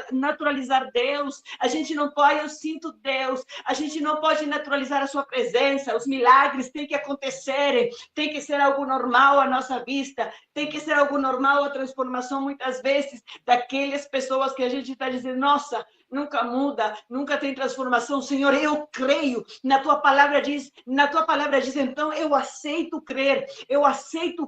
naturalizar Deus, a gente não pode, eu sinto Deus, a gente não pode naturalizar a sua presença, os milagres têm que acontecerem, tem que ser algo normal à nossa vista, tem que ser algo normal a transformação, muitas vezes, daquelas pessoas que a gente está dizendo, nossa, nunca muda, nunca tem transformação. Senhor, eu creio, na tua palavra diz, então eu aceito crer, eu aceito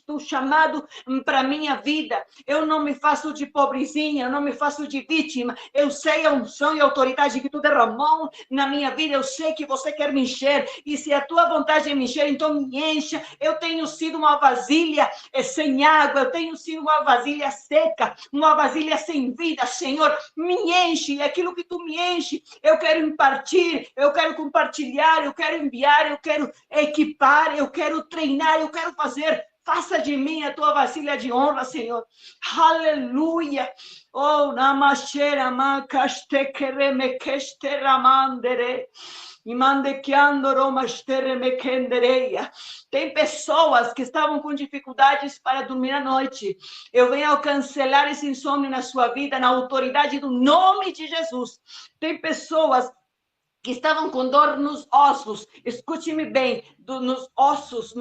o chamado para a minha vida, eu não me faço de pobrezinha, eu não me faço de vítima, eu sei a unção e a autoridade que tu derramou na minha vida, eu sei que você quer me encher, e se a tua vontade é me encher, então me encha. Eu tenho sido uma vasilha sem água, eu tenho sido uma vasilha seca, uma vasilha sem vida, Senhor, me enche, e aquilo que tu me enche, eu quero impartir, eu quero compartilhar, eu quero enviar, eu quero equipar, eu quero treinar, eu quero fazer. Faça de mim a tua vasilha de honra, Senhor. Aleluia. Oh, namashera makashtekere mekesteramandere. Tem pessoas que estavam com dificuldades para dormir à noite. Eu venho cancelar esse insônio na sua vida, na autoridade do nome de Jesus. Tem pessoas que estavam com dor nos ossos. Escute-me bem, nos ossos,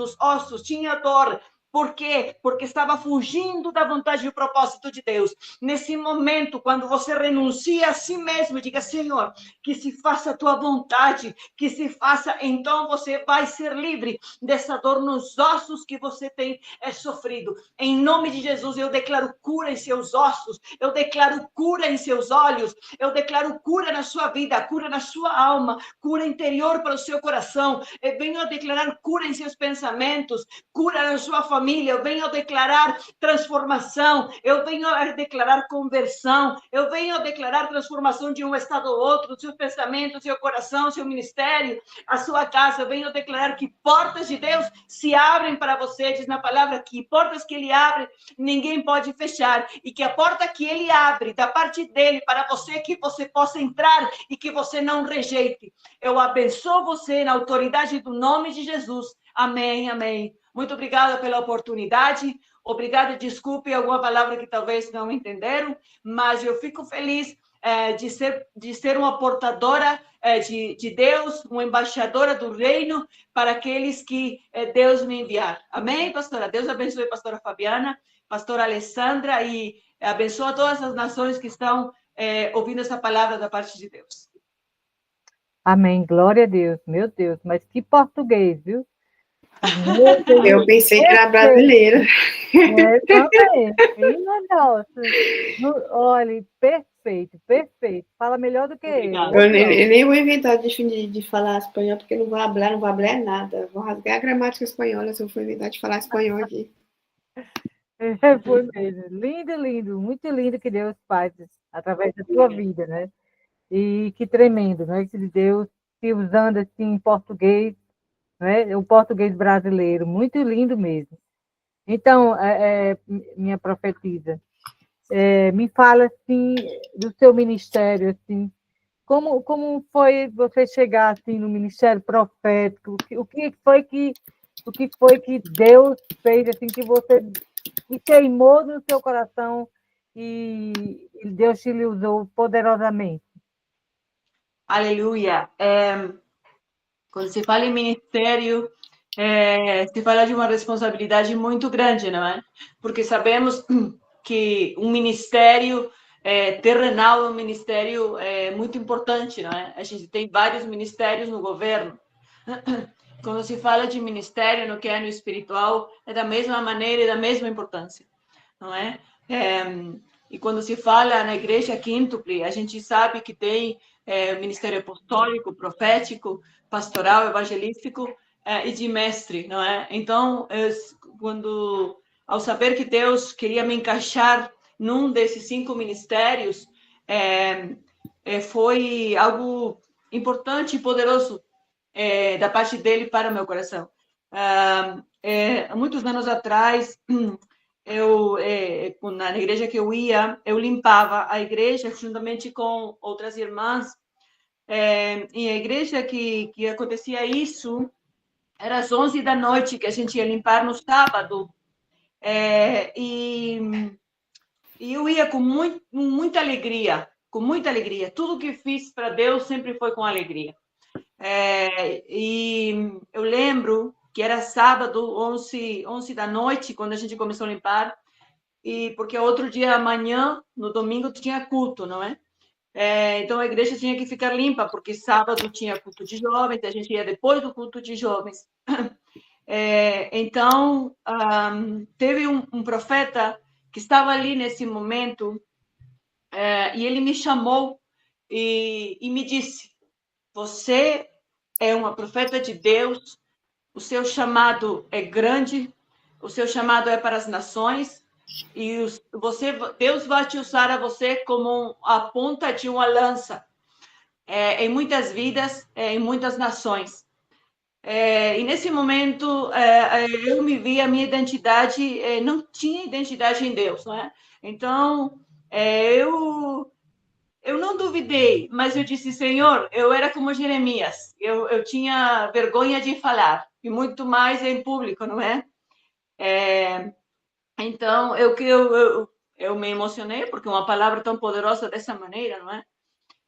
tinha dor. Por quê? Porque estava fugindo da vontade e do propósito de Deus. Nesse momento, quando você renuncia a si mesmo, diga, Senhor, que se faça a tua vontade, que se faça, então você vai ser livre dessa dor nos ossos que você tem sofrido. Em nome de Jesus, eu declaro cura em seus ossos, eu declaro cura em seus olhos, eu declaro cura na sua vida, cura na sua alma, cura interior para o seu coração. Eu venho a declarar cura em seus pensamentos, cura na sua família, família, eu venho a declarar transformação, eu venho a declarar conversão, eu venho a declarar transformação de um estado ao outro, do seu pensamento, seu coração, seu ministério, a sua casa. Eu venho a declarar que portas de Deus se abrem para você, diz na palavra que portas que Ele abre, ninguém pode fechar, e que a porta que Ele abre da parte dele para você, que você possa entrar e que você não rejeite. Eu abençoo você na autoridade do nome de Jesus. Amém, amém. Muito obrigada pela oportunidade. Obrigada, desculpe alguma palavra que talvez não entenderam, mas eu fico feliz de ser uma portadora de Deus, uma embaixadora do reino para aqueles que Deus me enviar. Amém, pastora? Deus abençoe a pastora Fabiana, pastora Alessandra, e abençoa todas as nações que estão ouvindo essa palavra da parte de Deus. Amém, glória a Deus, meu Deus, mas que português, viu? Eu pensei que era brasileira. Também, nossa, olha, perfeito, perfeito, fala melhor do que eu nem vou inventar de falar espanhol, porque não vou falar nada, vou rasgar a gramática espanhola se eu for inventar de falar espanhol aqui. Foi mesmo, lindo, lindo, muito lindo que Deus faz através da sua vida, né? E que tremendo, né? Que Deus se usando assim em português, né? O português brasileiro, muito lindo mesmo. Então, minha profetisa, me fala assim do seu ministério, assim, como foi você chegar assim no ministério profético? O que foi que Deus fez assim que você queimou no seu coração e Deus te usou poderosamente? Aleluia. Quando se fala em ministério, se fala de uma responsabilidade muito grande, não é? Porque sabemos que um ministério terrenal é um ministério muito importante, não é? A gente tem vários ministérios no governo. Quando se fala de ministério no que é no espiritual, é da mesma maneira e da mesma importância, não é? E quando se fala na igreja quíntuple, a gente sabe que tem o ministério apostólico, profético, pastoral, evangelístico e de mestre, não é? Então, ao saber que Deus queria me encaixar num desses 5 ministérios, foi algo importante e poderoso da parte dele para o meu coração. Há muitos anos atrás, na igreja que eu ia, eu limpava a igreja juntamente com outras irmãs. E a igreja que acontecia isso, era às 11 da noite que a gente ia limpar no sábado. E eu ia com muita alegria, com muita alegria. Tudo que fiz para Deus sempre foi com alegria. E eu lembro que era sábado, 11 da noite, quando a gente começou a limpar, e porque outro dia amanhã, no domingo, tinha culto, não é? Então a igreja tinha que ficar limpa, porque sábado tinha culto de jovens, a gente ia depois do culto de jovens. Então, teve um profeta que estava ali nesse momento, e ele me chamou e me disse: você é uma profeta de Deus, o seu chamado é grande, o seu chamado é para as nações, e Deus vai te usar a você como a ponta de uma lança em muitas vidas, em muitas nações. E nesse momento eu me vi, a minha identidade não tinha identidade em Deus, não é? Então eu não duvidei, mas eu disse: Senhor, eu era como Jeremias, eu tinha vergonha de falar, e muito mais em público, não é? Então, eu me emocionei, porque uma palavra tão poderosa dessa maneira, não é?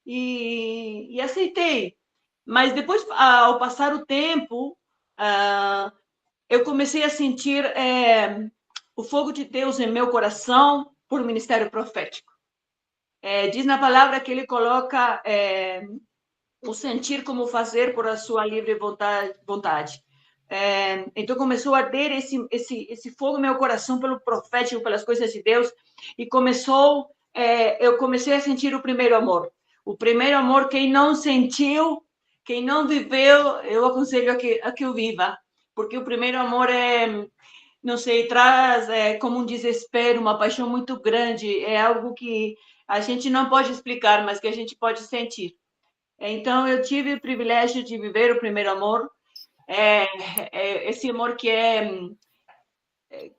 E aceitei. Mas depois, ao passar o tempo, eu comecei a sentir o fogo de Deus em meu coração por ministério profético. Diz na palavra que ele coloca o sentir como fazer por a sua livre vontade. Então começou a arder esse fogo no meu coração pelo profético, pelas coisas de Deus, e eu comecei a sentir o primeiro amor. O primeiro amor, quem não sentiu, quem não viveu, eu aconselho a que eu viva, porque o primeiro amor não sei, traz como um desespero, uma paixão muito grande. É algo que a gente não pode explicar, mas que a gente pode sentir. Então, eu tive o privilégio de viver o primeiro amor, esse amor que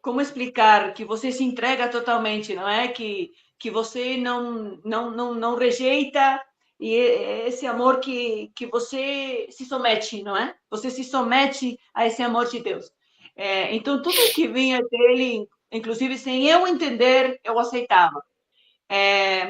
como explicar, que você se entrega totalmente, não é? Que você não rejeita, e esse amor que você se somete, não é? Você se somete a esse amor de Deus. Então, tudo que vinha dele, inclusive sem eu entender, eu aceitava.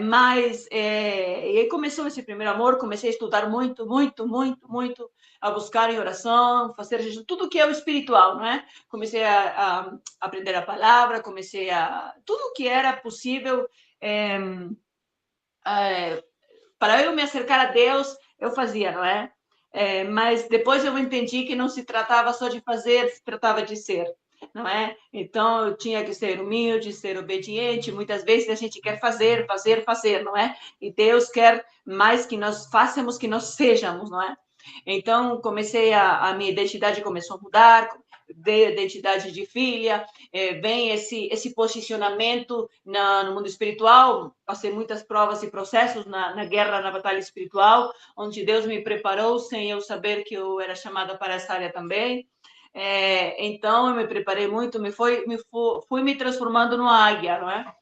Mas e aí começou esse primeiro amor, comecei a estudar muito, muito, muito, muito, a buscar em oração, fazer tudo que é o espiritual, não é? Comecei a aprender a palavra, comecei a tudo que era possível para eu me acercar a Deus, eu fazia, não é? Mas depois eu entendi que não se tratava só de fazer, se tratava de ser, não é? Então eu tinha que ser humilde, ser obediente. Muitas vezes a gente quer fazer, fazer, fazer, não é? E Deus quer mais que nós façamos, que nós sejamos, não é? Então comecei a minha identidade começou a mudar, veio a identidade de filha, vem esse posicionamento no mundo espiritual. Passei muitas provas e processos na guerra, na batalha espiritual, onde Deus me preparou sem eu saber que eu era chamada para essa área também. Então, eu me preparei muito, fui me transformando numa águia, não é?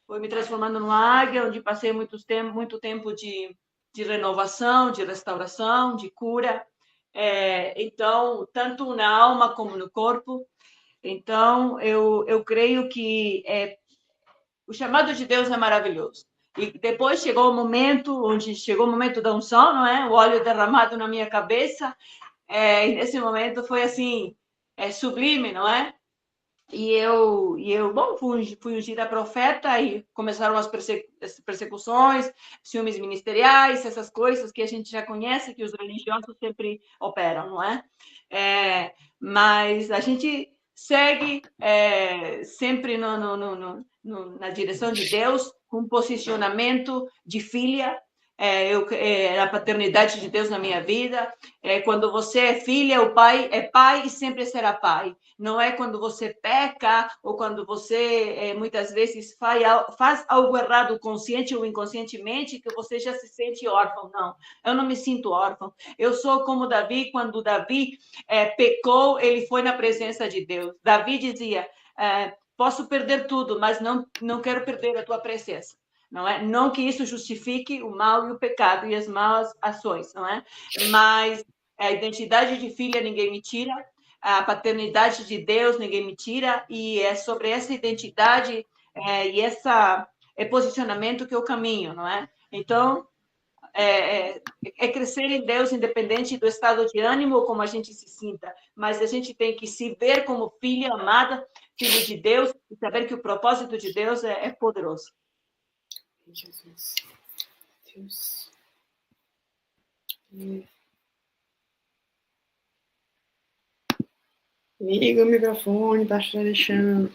Fui me transformando numa águia, onde passei muito tempo de renovação, de restauração, de cura. Então, tanto na alma como no corpo. Então, eu creio que o chamado de Deus é maravilhoso. E depois chegou o momento da unção, não é? O óleo derramado na minha cabeça. E nesse momento foi assim, sublime, não é? E eu bom, fui ungida profeta e começaram as persecuções, ciúmes ministeriais, essas coisas que a gente já conhece, que os religiosos sempre operam, não é? Mas a gente segue sempre na direção de Deus, com um posicionamento de filha, a paternidade de Deus na minha vida. Quando você é filha, o pai é pai e sempre será pai. Não é quando você peca ou quando você muitas vezes faz algo errado, consciente ou inconscientemente, que você já se sente órfão. Não, eu não me sinto órfão. Eu sou como Davi. Quando Davi pecou, ele foi na presença de Deus. Davi dizia, posso perder tudo, mas não quero perder a tua presença. Não é? Não que isso justifique o mal e o pecado e as más ações, não é? Mas a identidade de filha ninguém me tira, a paternidade de Deus ninguém me tira, e é sobre essa identidade e esse posicionamento que eu caminho, não é? Então, crescer em Deus, independente do estado de ânimo ou como a gente se sinta, mas a gente tem que se ver como filha amada, filho de Deus, e saber que o propósito de Deus é poderoso. Jesus. Deus. Liga o microfone, pastor Alexandre.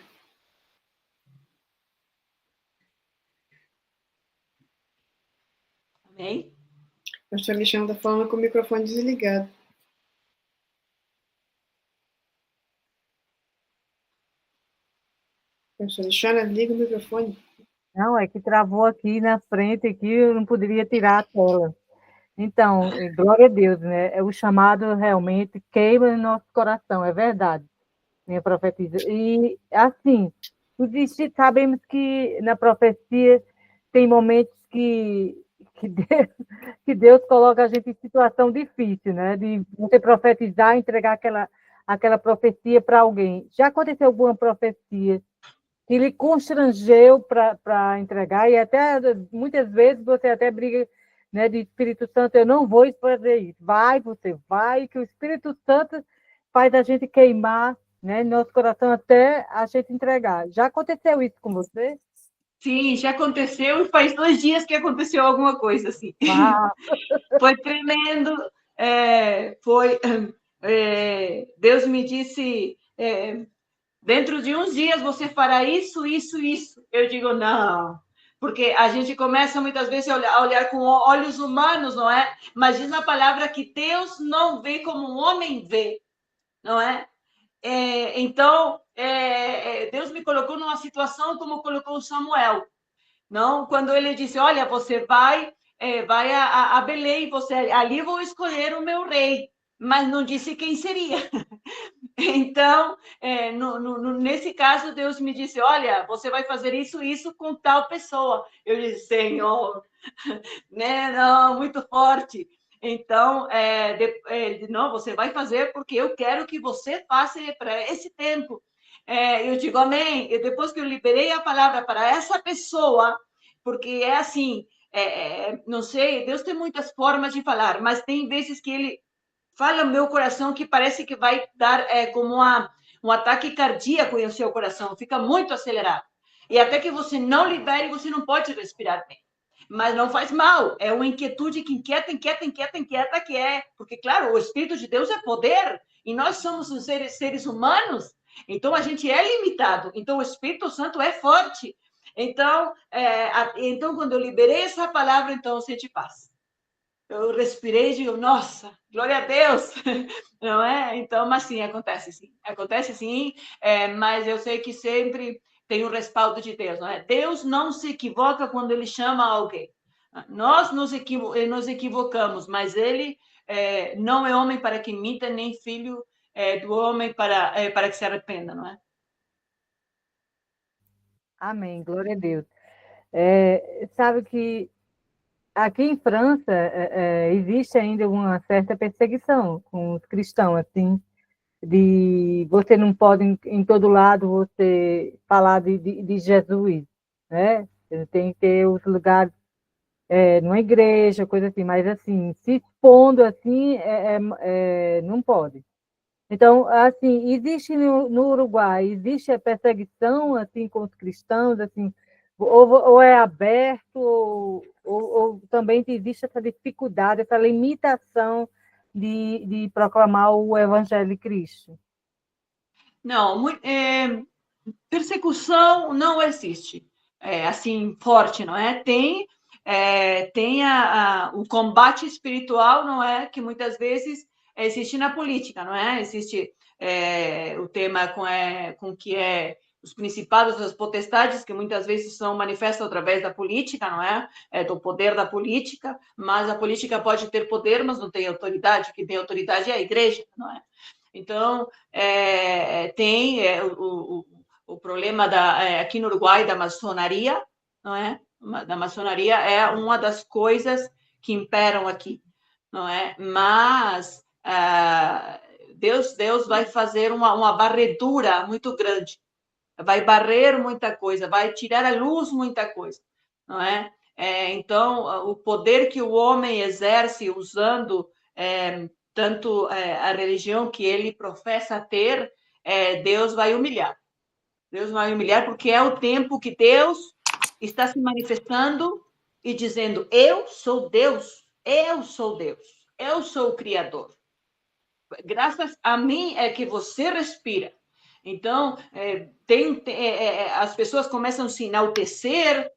Amém? Pastor Alexandre está falando com o microfone desligado. Pastor Alexandre, liga o microfone. Não, é que travou aqui na frente, aqui eu não poderia tirar a tela. Então, glória a Deus, né? O chamado realmente queima no nosso coração, é verdade, minha profetisa. E, assim, sabemos que na profecia tem momentos que Deus coloca a gente em situação difícil, né? De você profetizar, entregar aquela profecia para alguém. Já aconteceu alguma profecia que lhe constrangeu para entregar, e até muitas vezes você até briga, né, de Espírito Santo, eu não vou fazer isso. Você vai, que o Espírito Santo faz a gente queimar, né, nosso coração até a gente entregar. Já aconteceu isso com você? Sim, já aconteceu, e faz 2 dias que aconteceu alguma coisa assim. Foi tremendo. Deus me disse, dentro de uns dias você fará isso, isso, isso. Eu digo, não, porque a gente começa muitas vezes a olhar com olhos humanos, não é? Mas diz na palavra que Deus não vê como um homem vê, não é? Então, Deus me colocou numa situação como colocou Samuel. Não, quando ele disse, olha, você vai a Belém, ali vou escolher o meu rei, mas não disse quem seria. Então, nesse caso, Deus me disse, olha, você vai fazer isso com tal pessoa. Eu disse, Senhor, né? Não, muito forte. Então, não, você vai fazer porque eu quero que você faça para esse tempo. Eu digo, amém. E depois que eu liberei a palavra para essa pessoa, porque é assim, não sei, Deus tem muitas formas de falar, mas tem vezes que ele fala no meu coração que parece que vai dar como um ataque cardíaco em seu coração, fica muito acelerado. E até que você não libere, você não pode respirar bem. Mas não faz mal, é uma inquietude que inquieta, que porque, claro, o Espírito de Deus é poder, e nós somos os seres humanos, então a gente é limitado, então o Espírito Santo é forte. Então, quando eu liberei essa palavra, então eu senti paz. Eu respirei e digo, nossa, glória a Deus, não é? Então, mas sim, acontece sim, mas eu sei que sempre tem o respaldo de Deus, não é? Deus não se equivoca quando ele chama alguém. Nós nos equivocamos, mas ele não é homem para que minta, nem filho do homem para que se arrependa, não é? Amém, glória a Deus. Sabe que aqui em França existe ainda uma certa perseguição com os cristãos, assim, de você não pode em todo lado você falar de Jesus, né? Você tem que ter os lugares numa igreja, coisa assim, mas assim, se expondo assim, não pode. Então, assim, existe no Uruguai, existe a perseguição assim com os cristãos, assim, ou é aberto, ou também existe essa dificuldade, essa limitação de proclamar o Evangelho de Cristo? Não, persecução não existe, assim, forte, não é? Tem o combate espiritual, não é? Que muitas vezes existe na política, não é? Existe o tema com que os principados, as potestades, que muitas vezes são manifestas através da política, não é? Do poder da política, mas a política pode ter poder, mas não tem autoridade. O que tem autoridade é a igreja, não é? Então, tem o problema aqui no Uruguai da maçonaria, não é? Da maçonaria é uma das coisas que imperam aqui, não é? Mas Deus vai fazer uma varredura muito grande, vai barrer muita coisa, vai tirar à luz muita coisa, não é? Então, o poder que o homem exerce usando tanto a religião que ele professa ter, Deus vai humilhar. Deus vai humilhar porque é o tempo que Deus está se manifestando e dizendo, eu sou Deus, eu sou Deus, eu sou o Criador. Graças a mim é que você respira. Então, as pessoas começam a se enaltecer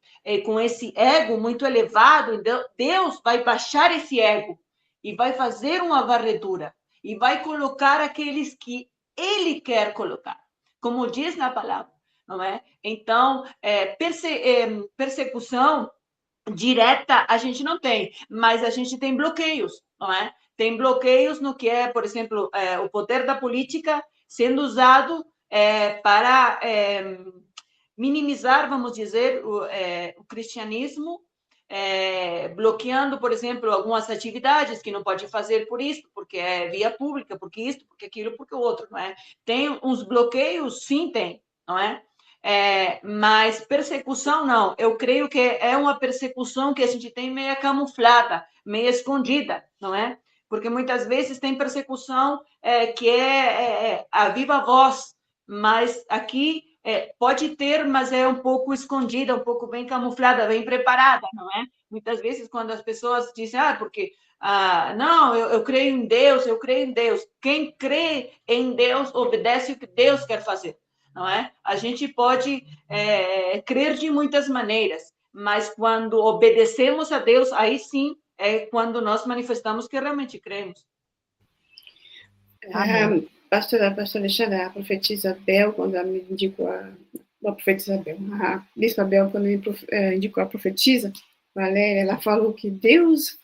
com esse ego muito elevado. Então, Deus vai baixar esse ego e vai fazer uma varredura e vai colocar aqueles que Ele quer colocar, como diz na palavra, não é? Então, persecução direta a gente não tem, mas a gente tem bloqueios, não é? Tem bloqueios no que é, por exemplo, o poder da política sendo usado para minimizar, vamos dizer, o cristianismo, bloqueando, por exemplo, algumas atividades que não pode fazer por isso, porque é via pública, porque isso, porque aquilo, porque o outro, não é? Tem uns bloqueios, sim, tem, não é? Mas persecução não. Eu creio que é uma persecução que a gente tem meio camuflada, meio escondida, não é? Porque muitas vezes tem persecução que é a viva voz, mas aqui pode ter, mas é um pouco escondida, um pouco bem camuflada, bem preparada, não é? Muitas vezes quando as pessoas dizem, porque não, eu creio em Deus, eu creio em Deus. Quem crê em Deus obedece o que Deus quer fazer, não é? A gente pode crer de muitas maneiras, mas quando obedecemos a Deus, aí sim é quando nós manifestamos que realmente cremos. Pastor Alexandre, a profetisa Bel, quando ela me indicou a profetisa Bel, a bispa Bel, quando me indicou a profetisa Valéria, ela falou que Deus,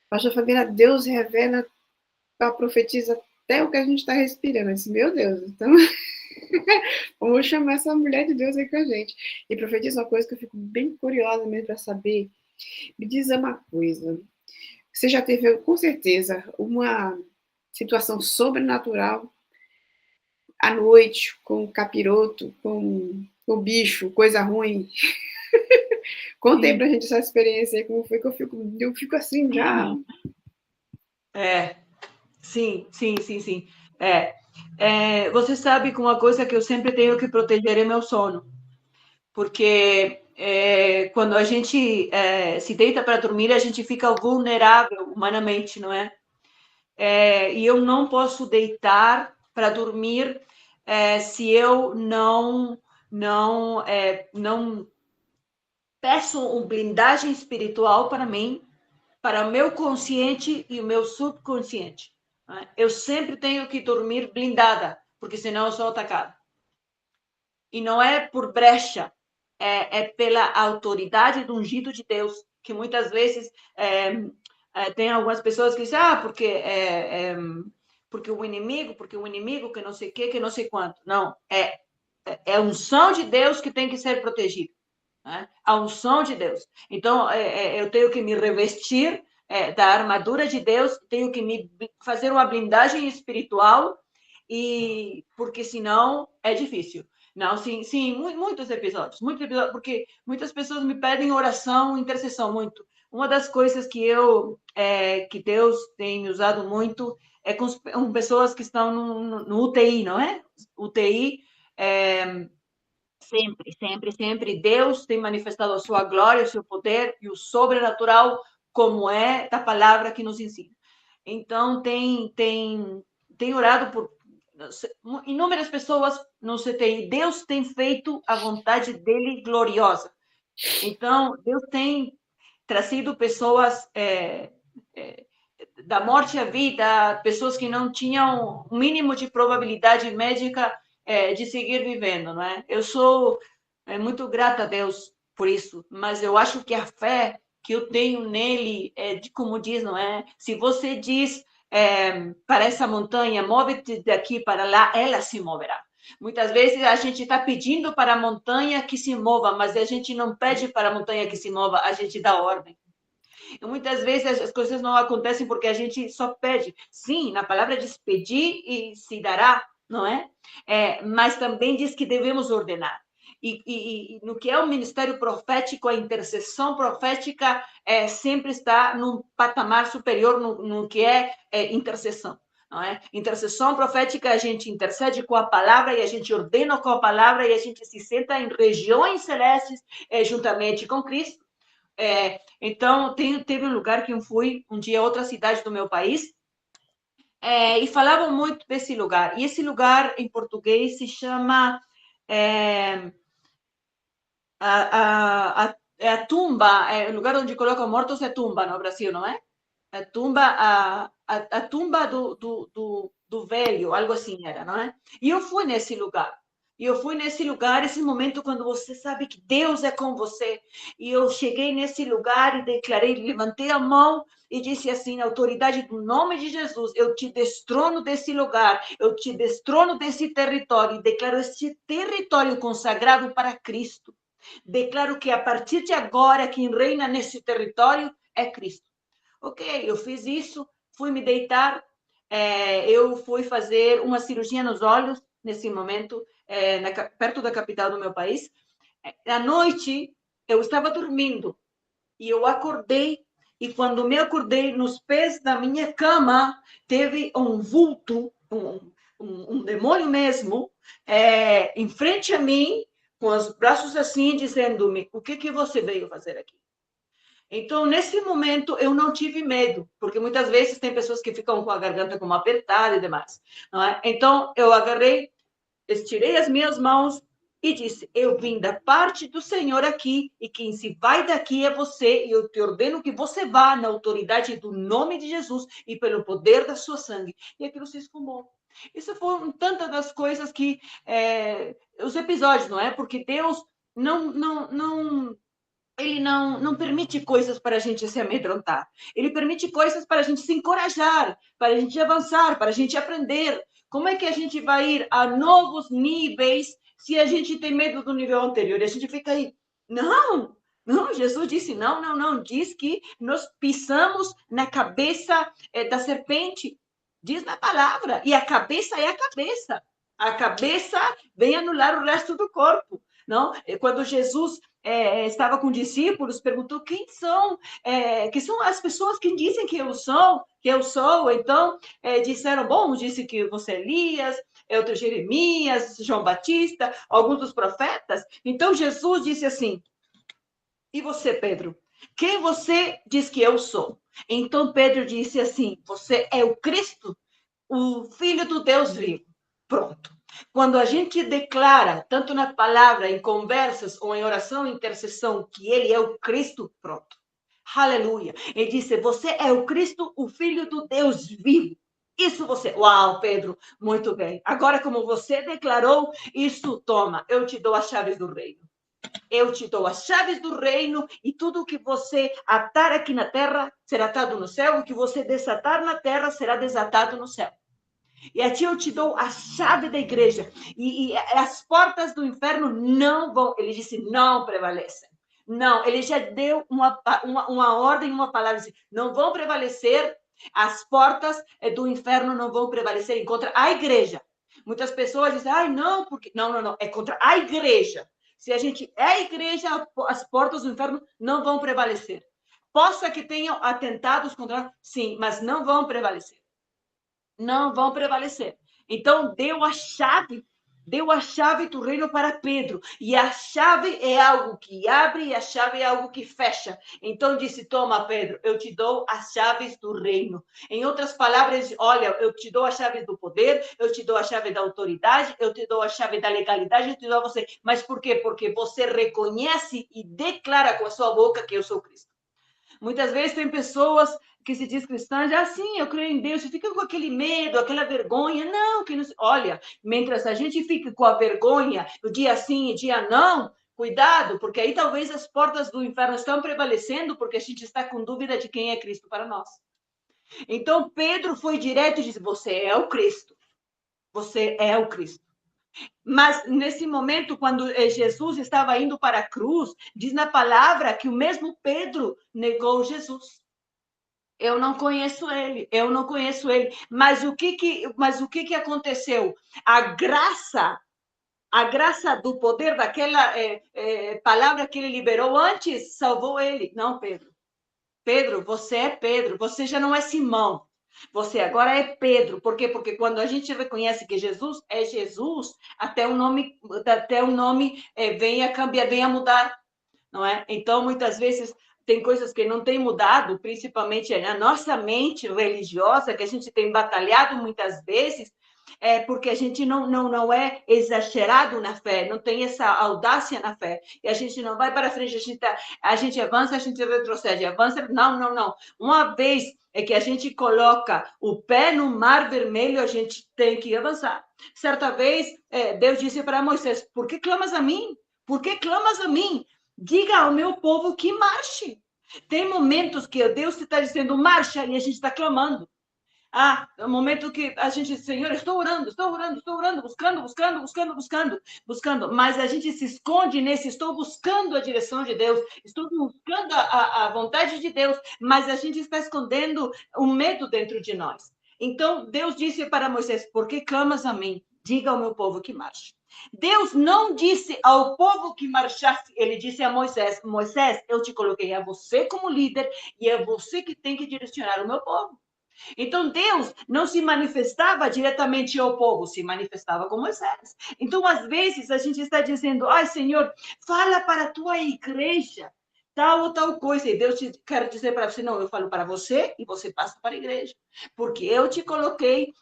pastor Fabiana, Deus revela para a profetisa até o que a gente está respirando. Eu disse, meu Deus, então vamos chamar essa mulher de Deus aí com a gente. E profetiza uma coisa que eu fico bem curiosa mesmo para saber. Me diz uma coisa, você já teve, com certeza, uma situação sobrenatural à noite, com capiroto, com bicho, coisa ruim. Conta aí pra gente essa experiência aí, como foi que eu fico assim já. Sim. Você sabe que uma coisa que eu sempre tenho que proteger é meu sono, porque quando a gente se deita para dormir, a gente fica vulnerável humanamente, não é? E eu não posso deitar para dormir se eu não peço uma blindagem espiritual para mim, para o meu consciente e o meu subconsciente. Né? Eu sempre tenho que dormir blindada, porque senão eu sou atacada. E não é por brecha, é pela autoridade do ungido de Deus, que muitas vezes tem algumas pessoas que dizem, porque o inimigo, que não sei o que não sei quanto. Não, é a unção de Deus que tem que ser protegida. Né? A unção de Deus. Então, eu tenho que me revestir da armadura de Deus, tenho que me fazer uma blindagem espiritual, porque senão é difícil. Não, sim, muitos episódios, porque muitas pessoas me pedem oração, intercessão, muito. Uma das coisas que Deus tem me usado muito é com pessoas que estão no UTI, não é? UTI, sempre, Deus tem manifestado a sua glória, o seu poder e o sobrenatural, como é da palavra que nos ensina. Então, tem orado por inúmeras pessoas no CTI. Deus tem feito a vontade dele gloriosa. Então, Deus tem trazido pessoas da morte à vida, pessoas que não tinham o mínimo de probabilidade médica de seguir vivendo, não é? Eu sou muito grata a Deus por isso, mas eu acho que a fé que eu tenho nele, como diz, não é? Se você diz para essa montanha, move-te daqui para lá, ela se moverá. Muitas vezes a gente está pedindo para a montanha que se mova, mas a gente não pede para a montanha que se mova, a gente dá ordem. E muitas vezes as coisas não acontecem porque a gente só pede. Sim, na palavra diz pedir e se dará, não é? Mas também diz que devemos ordenar. E no que é o ministério profético, a intercessão profética sempre está num patamar superior no que é intercessão. Não é? Intercessão profética, a gente intercede com a palavra e a gente ordena com a palavra e a gente se senta em regiões celestes juntamente com Cristo. Então, teve um lugar que eu fui um dia, outra cidade do meu país, e falavam muito desse lugar. E esse lugar, em português, se chama a tumba, o lugar onde colocam mortos é tumba no Brasil, não é? A tumba do velho, algo assim era, não é? E eu fui nesse lugar. Esse momento quando você sabe que Deus é com você. E eu cheguei nesse lugar e declarei, levantei a mão e disse assim, na autoridade do nome de Jesus, eu te destrono desse lugar, eu te destrono desse território, e declaro esse território consagrado para Cristo. Declaro que a partir de agora, quem reina nesse território é Cristo. Ok, eu fiz isso, fui me deitar, eu fui fazer uma cirurgia nos olhos, nesse momento, perto da capital do meu país. À noite, eu estava dormindo e eu acordei, e quando me acordei, nos pés da minha cama, teve um vulto, um demônio mesmo, em frente a mim, com os braços assim, dizendo-me, o que você veio fazer aqui? Então, nesse momento, eu não tive medo, porque muitas vezes tem pessoas que ficam com a garganta como apertada e demais. Não é? Então, eu agarrei, estirei as minhas mãos e disse, eu vim da parte do Senhor aqui, e quem se vai daqui é você, e eu te ordeno que você vá na autoridade do nome de Jesus e pelo poder da sua sangue. E aquilo se esfumou. Isso foram tantas das coisas que os episódios, não é? Porque Deus ele não permite coisas para a gente se amedrontar. Ele permite coisas para a gente se encorajar, para a gente avançar, para a gente aprender. Como é que a gente vai ir a novos níveis se a gente tem medo do nível anterior? E a gente fica aí, não, Jesus disse não. Diz que nós pisamos na cabeça da serpente. Diz na palavra. E a cabeça é a cabeça. A cabeça vem anular o resto do corpo. Não? Quando Jesus estava com discípulos, perguntou quem são, que são as pessoas que dizem que eu sou. Então, disseram, bom, disse que você é Elias, outro Jeremias, João Batista, alguns dos profetas. Então, Jesus disse assim, e você, Pedro? Quem você diz que eu sou? Então, Pedro disse assim, você é o Cristo, o Filho do Deus vivo. Pronto. Quando a gente declara, tanto na palavra, em conversas ou em oração, em intercessão, que ele é o Cristo, pronto. Aleluia. Ele disse, você é o Cristo, o Filho do Deus vivo. Isso você... Uau, Pedro, muito bem. Agora, como você declarou, isso toma. Eu te dou as chaves do reino. Eu te dou as chaves do reino e tudo que você atar aqui na terra será atado no céu, e o que você desatar na terra será desatado no céu. E a ti eu te dou a chave da igreja. E as portas do inferno não vão... Ele disse, não prevalecem. Não, ele já deu uma ordem, uma palavra. Disse, não vão prevalecer, as portas do inferno não vão prevalecer contra a igreja. Muitas pessoas dizem, ai, não, porque... Não, é contra a igreja. Se a gente é a igreja, as portas do inferno não vão prevalecer. Possa que tenham atentados contra nós, sim, mas não vão prevalecer. Não vão prevalecer. Então, deu a chave do reino para Pedro. E a chave é algo que abre e a chave é algo que fecha. Então, disse, toma, Pedro, eu te dou as chaves do reino. Em outras palavras, olha, eu te dou a chave do poder, eu te dou a chave da autoridade, eu te dou a chave da legalidade, eu te dou a você. Mas por quê? Porque você reconhece e declara com a sua boca que eu sou Cristo. Muitas vezes tem pessoas que se diz cristãs, sim, eu creio em Deus, e fica com aquele medo, aquela vergonha. Não, que não... Olha, mientras a gente fique com a vergonha, o dia sim e dia não, cuidado, porque aí talvez as portas do inferno estão prevalecendo, porque a gente está com dúvida de quem é Cristo para nós. Então, Pedro foi direto e disse, você é o Cristo. Você é o Cristo. Mas, nesse momento, quando Jesus estava indo para a cruz, diz na palavra que o mesmo Pedro negou Jesus. Eu não conheço ele. Mas o que aconteceu? A graça do poder daquela palavra que ele liberou antes salvou ele. Não, Pedro. Pedro, você é Pedro. Você já não é Simão. Você agora é Pedro. Por quê? Porque quando a gente reconhece que Jesus é Jesus, até o nome vem a cambiar, vem a mudar, não é? Então, muitas vezes, tem coisas que não têm mudado, principalmente na nossa mente religiosa, que a gente tem batalhado muitas vezes, porque a gente não é exagerado na fé, não tem essa audácia na fé, e a gente não vai para frente, a gente avança, a gente retrocede, avança, não. Uma vez que a gente coloca o pé no mar vermelho, a gente tem que avançar. Certa vez, Deus disse para Moisés, por que clamas a mim? Por que clamas a mim? Diga ao meu povo que marche. Tem momentos que Deus está dizendo marcha e a gente está clamando. É um momento que a gente, Senhor, estou orando, buscando, mas a gente se esconde nesse, estou buscando a direção de Deus, estou buscando a vontade de Deus, mas a gente está escondendo o medo dentro de nós. Então, Deus disse para Moisés, por que clamas a mim? Diga ao meu povo que marche. Deus não disse ao povo que marchasse, ele disse a Moisés, Moisés, eu te coloquei a você como líder e é você que tem que direcionar o meu povo. Então, Deus não se manifestava diretamente ao povo, se manifestava com Moisés. Então, às vezes, a gente está dizendo, ai, Senhor, fala para a tua igreja tal ou tal coisa. E Deus quer dizer para você, não, eu falo para você e você passa para a igreja. Porque eu te coloquei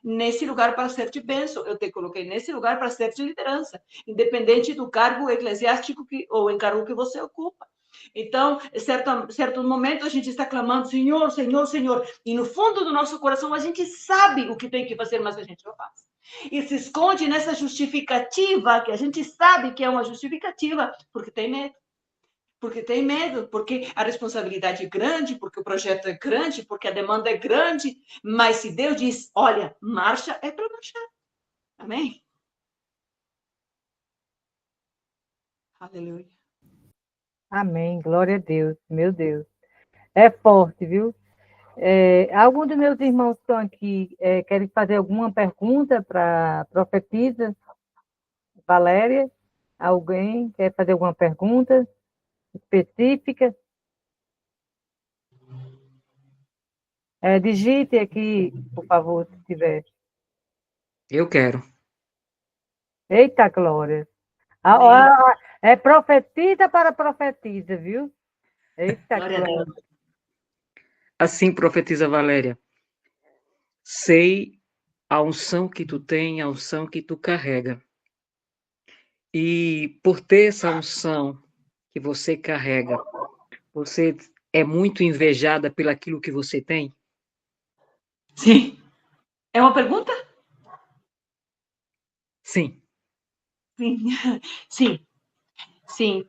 nesse lugar para ser de bênção. Eu te coloquei nesse lugar para ser de liderança. Independente do cargo eclesiástico ou encargo que você ocupa. Então, certo momento, a gente está clamando, Senhor, Senhor, Senhor. E no fundo do nosso coração, a gente sabe o que tem que fazer, mas a gente não faz. E se esconde nessa justificativa, que a gente sabe que é uma justificativa, porque tem medo. Porque tem medo, porque a responsabilidade é grande, porque o projeto é grande, porque a demanda é grande. Mas se Deus diz, olha, marcha, é para marchar. Amém? Aleluia. Amém. Glória a Deus. Meu Deus. É forte, viu? Algum dos meus irmãos que estão aqui querem fazer alguma pergunta para a profetisa Valéria? Alguém quer fazer alguma pergunta específica? Digite aqui, por favor, se tiver. Eu quero. Eita, Glória. É profetisa para profetisa, viu? Eita, Glória a Glória. Deus. Assim profetiza Valéria. Sei a unção que tu tem, a unção que tu carrega. E por ter essa unção que você carrega, você é muito invejada pelo aquilo que você tem? Sim. É uma pergunta? Sim. Sim. Sim. Sim.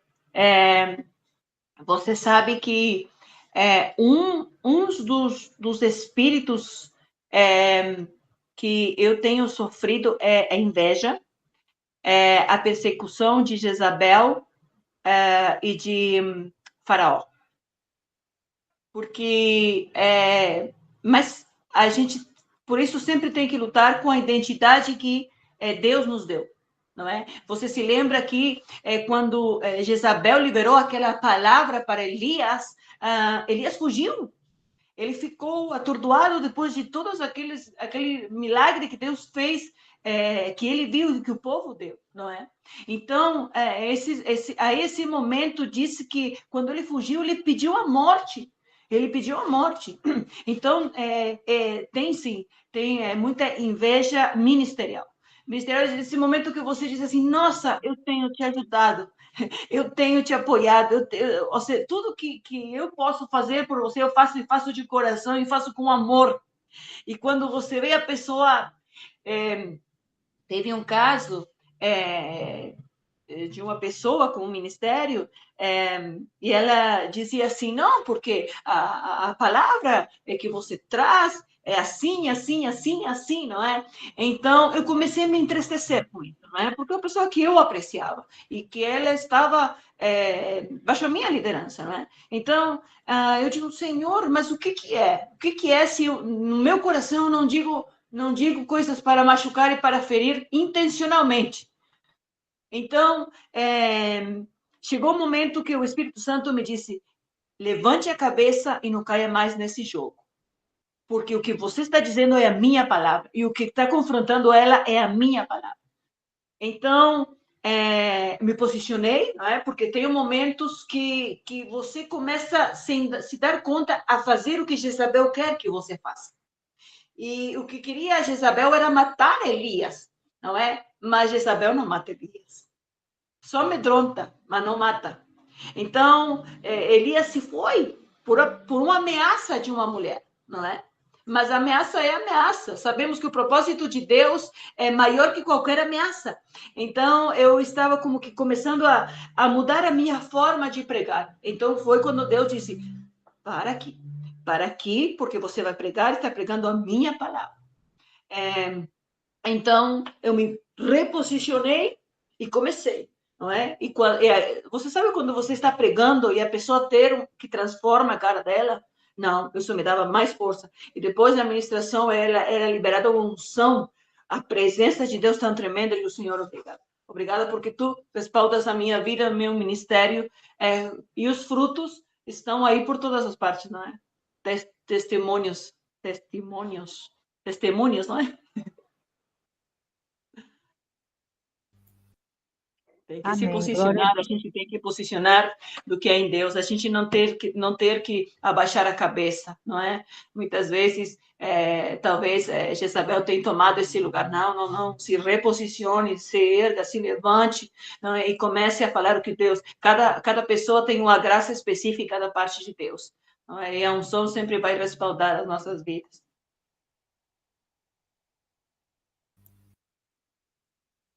Você sabe que uns dos espíritos que eu tenho sofrido é a inveja, a persecução de Jezabel e de Faraó. Porque, mas a gente, por isso, sempre tem que lutar com a identidade que Deus nos deu. Não é? Você se lembra que quando Jezabel liberou aquela palavra para Elias, Elias fugiu. Ele ficou atordoado depois de todos aquele milagre que Deus fez, que ele viu e que o povo deu, não é? Então, a esse momento disse que quando ele fugiu, ele pediu a morte. Ele pediu a morte. Então, tem sim, tem muita inveja ministerial. Ministerial, nesse momento que você diz assim, nossa, eu tenho te ajudado, eu tenho te apoiado, ou seja, tudo que eu posso fazer por você, eu faço e faço de coração e faço com amor. E quando você vê a pessoa, teve um caso de uma pessoa com um ministério, e ela dizia assim, não, porque a palavra que você traz é assim, assim, assim, assim, não é? Então, eu comecei a me entristecer com isso, não é? Porque é uma pessoa que eu apreciava e que ela estava baixo a minha liderança, não é? Então, eu digo, Senhor, mas o que que é? O que que é se no meu coração eu não digo coisas para machucar e para ferir intencionalmente? Então, chegou o momento que o Espírito Santo me disse, levante a cabeça e não caia mais nesse jogo. Porque o que você está dizendo é a minha palavra. E o que está confrontando ela é a minha palavra. Então, me posicionei, não é? Porque tem momentos que você começa a se dar conta a fazer o que Jezabel quer que você faça. E o que queria Jezabel era matar Elias, não é? Mas Jezabel não mata Elias. Só amedronta, mas não mata. Então, Elias se foi por uma ameaça de uma mulher, não é? Mas a ameaça é ameaça. Sabemos que o propósito de Deus é maior que qualquer ameaça. Então, eu estava como que começando a mudar a minha forma de pregar. Então, foi quando Deus disse, para aqui, porque você vai pregar e está pregando a minha palavra. Então, eu me reposicionei e comecei, não é? E você sabe quando você está pregando e a pessoa que transforma a cara dela? Não, isso me dava mais força. E depois da ministração, era liberada uma unção, a presença de Deus tão tremenda, e o Senhor, obrigado. Obrigada porque tu respaldas a minha vida, meu ministério, e os frutos estão aí por todas as partes, não é? Testemunhos, não é? Tem que se Amém. Glória a posicionar, a gente tem que posicionar do que é em Deus, a gente não ter que abaixar a cabeça, não é? Muitas vezes, talvez Jezabel tenha tomado esse lugar. Não, se reposicione, se erga, se levante, não é? E comece a falar o que Deus... Cada pessoa tem uma graça específica da parte de Deus, não é? E a unção sempre vai respaldar as nossas vidas.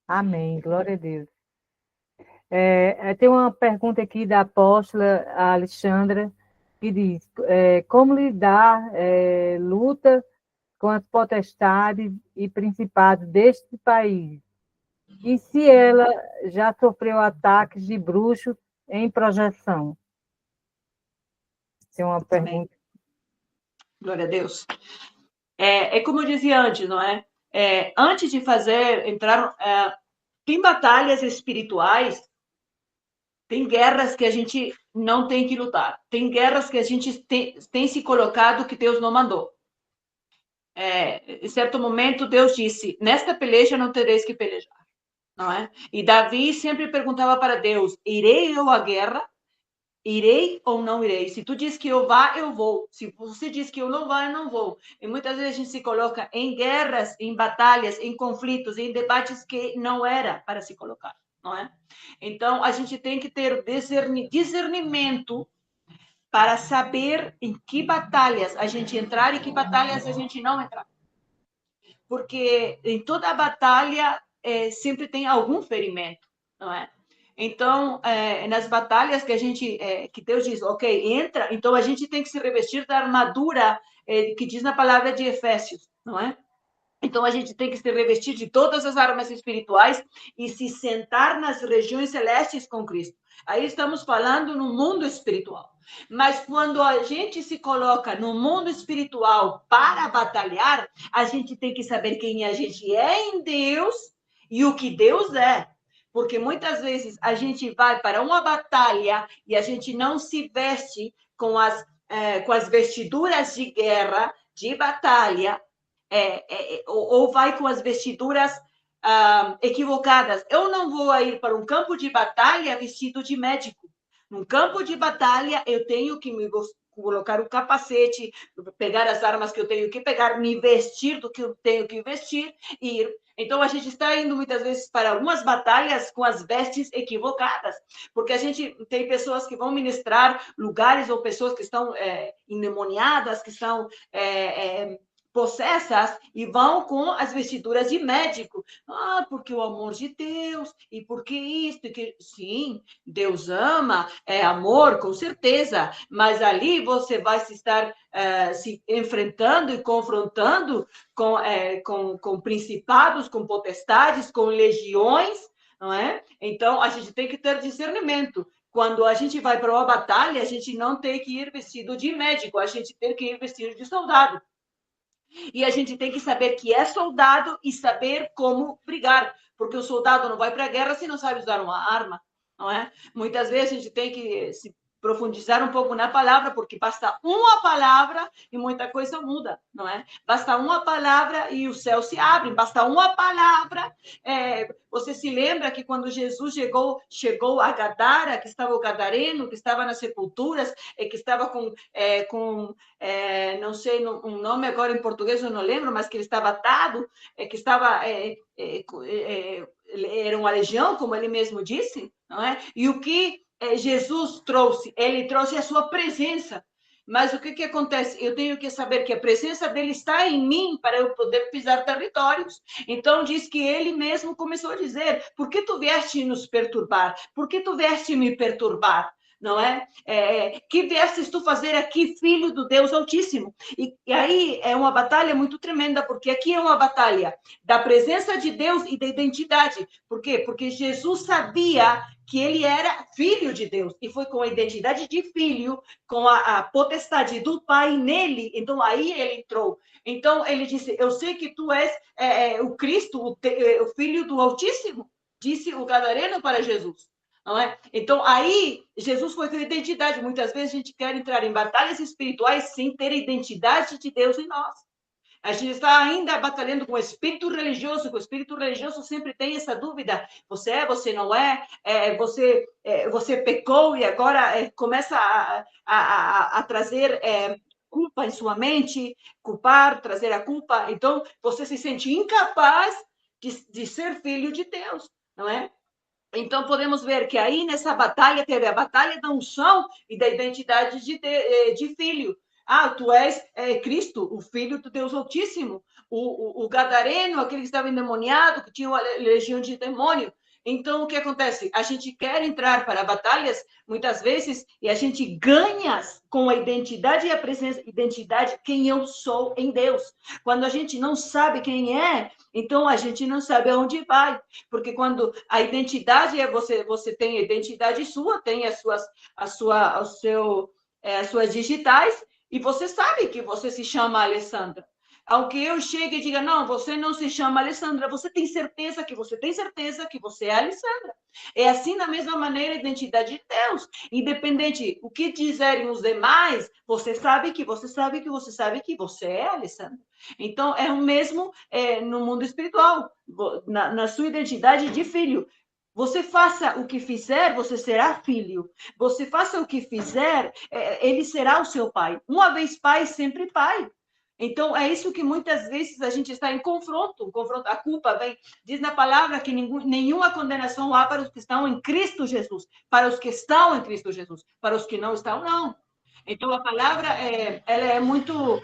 Amém. Glória a Deus. Tem uma pergunta aqui da apóstola Alexandra, que diz, como lidar, luta com as potestades e principados deste país? E se ela já sofreu ataques de bruxos em projeção? Tem uma pergunta. Glória a Deus. Como eu dizia antes, não é? Antes de tem batalhas espirituais, tem guerras que a gente não tem que lutar, tem guerras que a gente tem se colocado que Deus não mandou. Em certo momento, Deus disse, nesta peleja não tereis que pelejar, não é? E Davi sempre perguntava para Deus, irei eu à guerra? Irei ou não irei? Se tu diz que eu vá, eu vou. Se você diz que eu não vá, eu não vou. E muitas vezes a gente se coloca em guerras, em batalhas, em conflitos, em debates que não era para se colocar, não é? Então, a gente tem que ter discernimento para saber em que batalhas a gente entrar e que batalhas a gente não entrar. Porque em toda batalha sempre tem algum ferimento, não é? Então, nas batalhas que Deus diz, ok, entra, então a gente tem que se revestir da armadura que diz na palavra de Efésios, não é? Então, a gente tem que se revestir de todas as armas espirituais e se sentar nas regiões celestes com Cristo. Aí estamos falando no mundo espiritual. Mas quando a gente se coloca no mundo espiritual para batalhar, a gente tem que saber quem a gente é em Deus e o que Deus é. Porque muitas vezes a gente vai para uma batalha e a gente não se veste com as vestiduras de guerra, de batalha, ou vai com as vestiduras equivocadas. Eu não vou ir para um campo de batalha vestido de médico. Num campo de batalha, eu tenho que me colocar o capacete, pegar as armas que eu tenho que pegar, me vestir do que eu tenho que vestir e ir. Então, a gente está indo muitas vezes para algumas batalhas com as vestes equivocadas, porque a gente tem pessoas que vão ministrar lugares ou pessoas que estão endemoniadas, que estão possessas e vão com as vestiduras de médico. Porque o amor de Deus, e porque isso, que sim, Deus ama, é amor, com certeza, mas ali você vai se estar se enfrentando e confrontando com principados, com potestades, com legiões, não é? Então, a gente tem que ter discernimento. Quando a gente vai para uma batalha, a gente não tem que ir vestido de médico, a gente tem que ir vestido de soldado. E a gente tem que saber que é soldado e saber como brigar, porque o soldado não vai para a guerra se não sabe usar uma arma, não é? Muitas vezes a gente tem que se profundizar um pouco na palavra, porque basta uma palavra e muita coisa muda, não é? Basta uma palavra e o céu se abre, basta uma palavra. Você se lembra que quando Jesus chegou a Gadara, que estava o gadareno, que estava nas sepulturas, que estava não sei um nome agora em português, eu não lembro, mas que ele estava atado, que estava... era uma legião, como ele mesmo disse, não é? E o que Jesus trouxe? Ele trouxe a sua presença. Mas o que acontece? Eu tenho que saber que a presença dele está em mim para eu poder pisar territórios. Então, diz que ele mesmo começou a dizer, por que tu vieste nos perturbar? Por que tu vieste me perturbar? Não é? Que viestes tu fazer aqui, filho do Deus Altíssimo? E aí é uma batalha muito tremenda, porque aqui é uma batalha da presença de Deus e da identidade. Por quê? Porque Jesus sabia que ele era filho de Deus, e foi com a identidade de filho, com a potestade do Pai nele, então aí ele entrou. Então ele disse, eu sei que tu és o Cristo, o Filho do Altíssimo, disse o gadareno para Jesus. Não é? Então, aí, Jesus foi com identidade. Muitas vezes a gente quer entrar em batalhas espirituais sem ter a identidade de Deus em nós. A gente está ainda batalhando com o espírito religioso, que o espírito religioso sempre tem essa dúvida: você é, você não é, você pecou e agora começa a trazer culpa em sua mente, culpar, trazer a culpa. Então, você se sente incapaz de ser filho de Deus, não é? Então, podemos ver que aí nessa batalha teve a batalha da unção e da identidade de filho. Ah, tu és Cristo, o Filho do Deus Altíssimo. O Gadareno, aquele que estava endemoniado, que tinha uma legião de demônio. Então, o que acontece? A gente quer entrar para batalhas, muitas vezes, e a gente ganha com a identidade e a presença, identidade, quem eu sou em Deus. Quando a gente não sabe quem é, então a gente não sabe aonde vai. Porque quando a identidade é você tem a identidade sua, tem as suas digitais, e você sabe que você se chama Alessandra. Ao que eu chegue e diga, não, você não se chama Alessandra, você tem certeza que você é Alessandra. É assim, da mesma maneira, a identidade de Deus. Independente o que dizerem os demais, você sabe que você é Alessandra. Então, é o mesmo no mundo espiritual, na sua identidade de filho. Você faça o que fizer, você será filho. Você faça o que fizer, ele será o seu pai. Uma vez pai, sempre pai. Então, é isso que muitas vezes a gente está em confronto. A culpa vem, diz na palavra que nenhuma condenação há para os que estão em Cristo Jesus. Para os que estão em Cristo Jesus. Para os que não estão, não. Então, a palavra ela é muito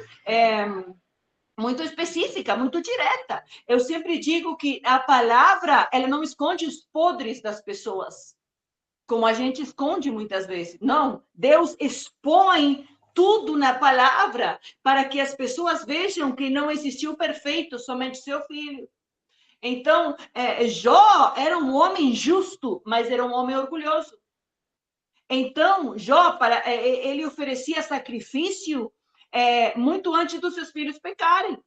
específica, muito direta. Eu sempre digo que a palavra, ela não esconde os podres das pessoas, como a gente esconde muitas vezes. Não, Deus expõe tudo na palavra para que as pessoas vejam que não existiu perfeito, somente seu filho. Então, Jó era um homem justo, mas era um homem orgulhoso. Então, Jó, ele oferecia sacrifício muito antes dos seus filhos pecarem.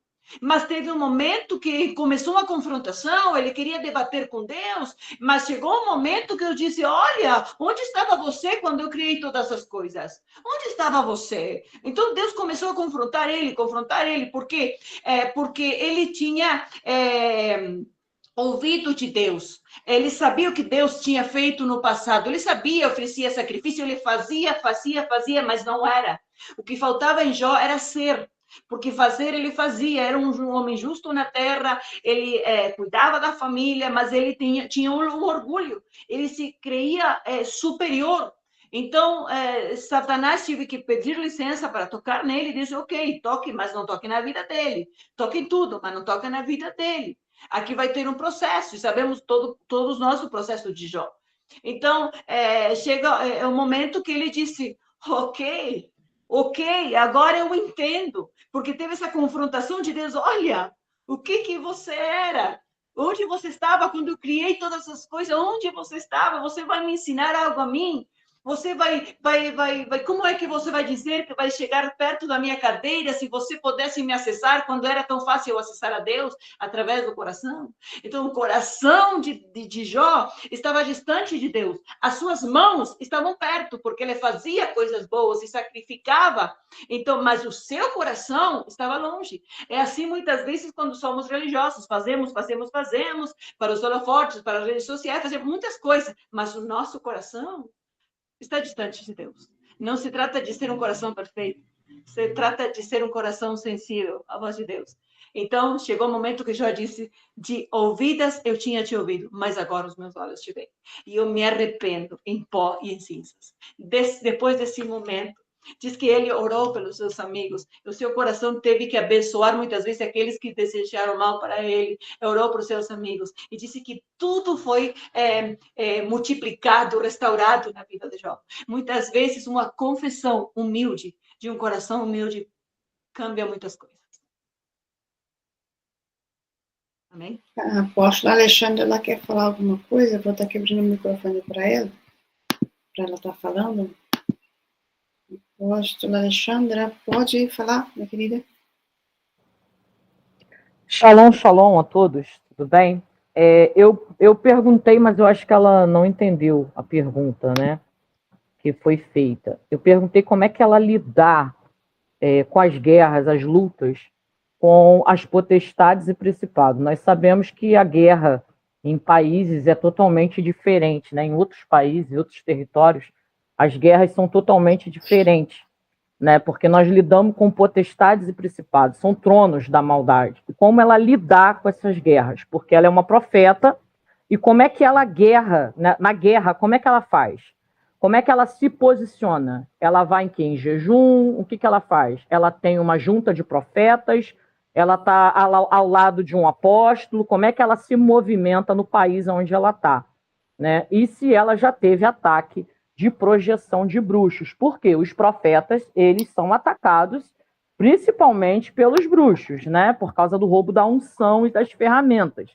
Mas teve um momento que começou uma confrontação, ele queria debater com Deus, mas chegou um momento que eu disse, olha, onde estava você quando eu criei todas as coisas? Onde estava você? Então Deus começou a confrontar ele, por quê? Porque ele tinha ouvido de Deus. Ele sabia o que Deus tinha feito no passado. Ele sabia, oferecia sacrifício, ele fazia, mas não era. O que faltava em Jó era ser. Porque fazer ele fazia, era um homem justo na terra, ele cuidava da família, mas ele tinha um orgulho, ele se creia superior. Então, Satanás teve que pedir licença para tocar nele e disse, ok, toque, mas não toque na vida dele. Toque em tudo, mas não toque na vida dele. Aqui vai ter um processo, e sabemos todos nós o processo de Jó. Então, chega o momento que ele disse, ok, agora eu entendo, porque teve essa confrontação de Deus, olha, o que você era? Onde você estava quando eu criei todas essas coisas? Onde você estava? Você vai me ensinar algo a mim? Você vai, como é que você vai dizer que vai chegar perto da minha cadeira se você pudesse me acessar quando era tão fácil eu acessar a Deus através do coração? Então, o coração de Jó estava distante de Deus. As suas mãos estavam perto, porque ele fazia coisas boas e sacrificava. Então, mas o seu coração estava longe. É assim muitas vezes quando somos religiosos. Fazemos para os holofotes, para as redes sociais, fazemos muitas coisas, mas o nosso coração está distante de Deus. Não se trata de ser um coração perfeito, se trata de ser um coração sensível à voz de Deus. Então, chegou o momento que Jó disse, de ouvidas eu tinha te ouvido, mas agora os meus olhos te veem. E eu me arrependo em pó e em cinzas. Depois desse momento, diz que ele orou pelos seus amigos. O seu coração teve que abençoar muitas vezes aqueles que desejaram mal para ele. Orou para os seus amigos. E disse que tudo foi multiplicado, restaurado na vida de Jó. Muitas vezes uma confissão humilde, de um coração humilde, cambia muitas coisas. Amém? A apóstola Alexandra, ela quer falar alguma coisa? Eu vou estar quebrando o microfone para ela estar falando. Apóstola Alexandra, pode falar, minha querida? Shalom, shalom a todos, tudo bem? Eu perguntei, mas eu acho que ela não entendeu a pergunta, né? Que foi feita. Eu perguntei como é que ela lidar com as guerras, as lutas, com as potestades e principados. Nós sabemos que a guerra em países é totalmente diferente, né? Em outros países, em outros territórios, as guerras são totalmente diferentes, né? Porque nós lidamos com potestades e principados, são tronos da maldade. E como ela lidar com essas guerras? Porque ela é uma profeta, e como é que ela guerra, né? Na guerra, como é que ela faz? Como é que ela se posiciona? Ela vai em quê? Em jejum? O que ela faz? Ela tem uma junta de profetas, ela está ao lado de um apóstolo, como é que ela se movimenta no país onde ela está, né? E se ela já teve ataque de projeção de bruxos, porque os profetas, eles são atacados principalmente pelos bruxos, né? Por causa do roubo da unção e das ferramentas.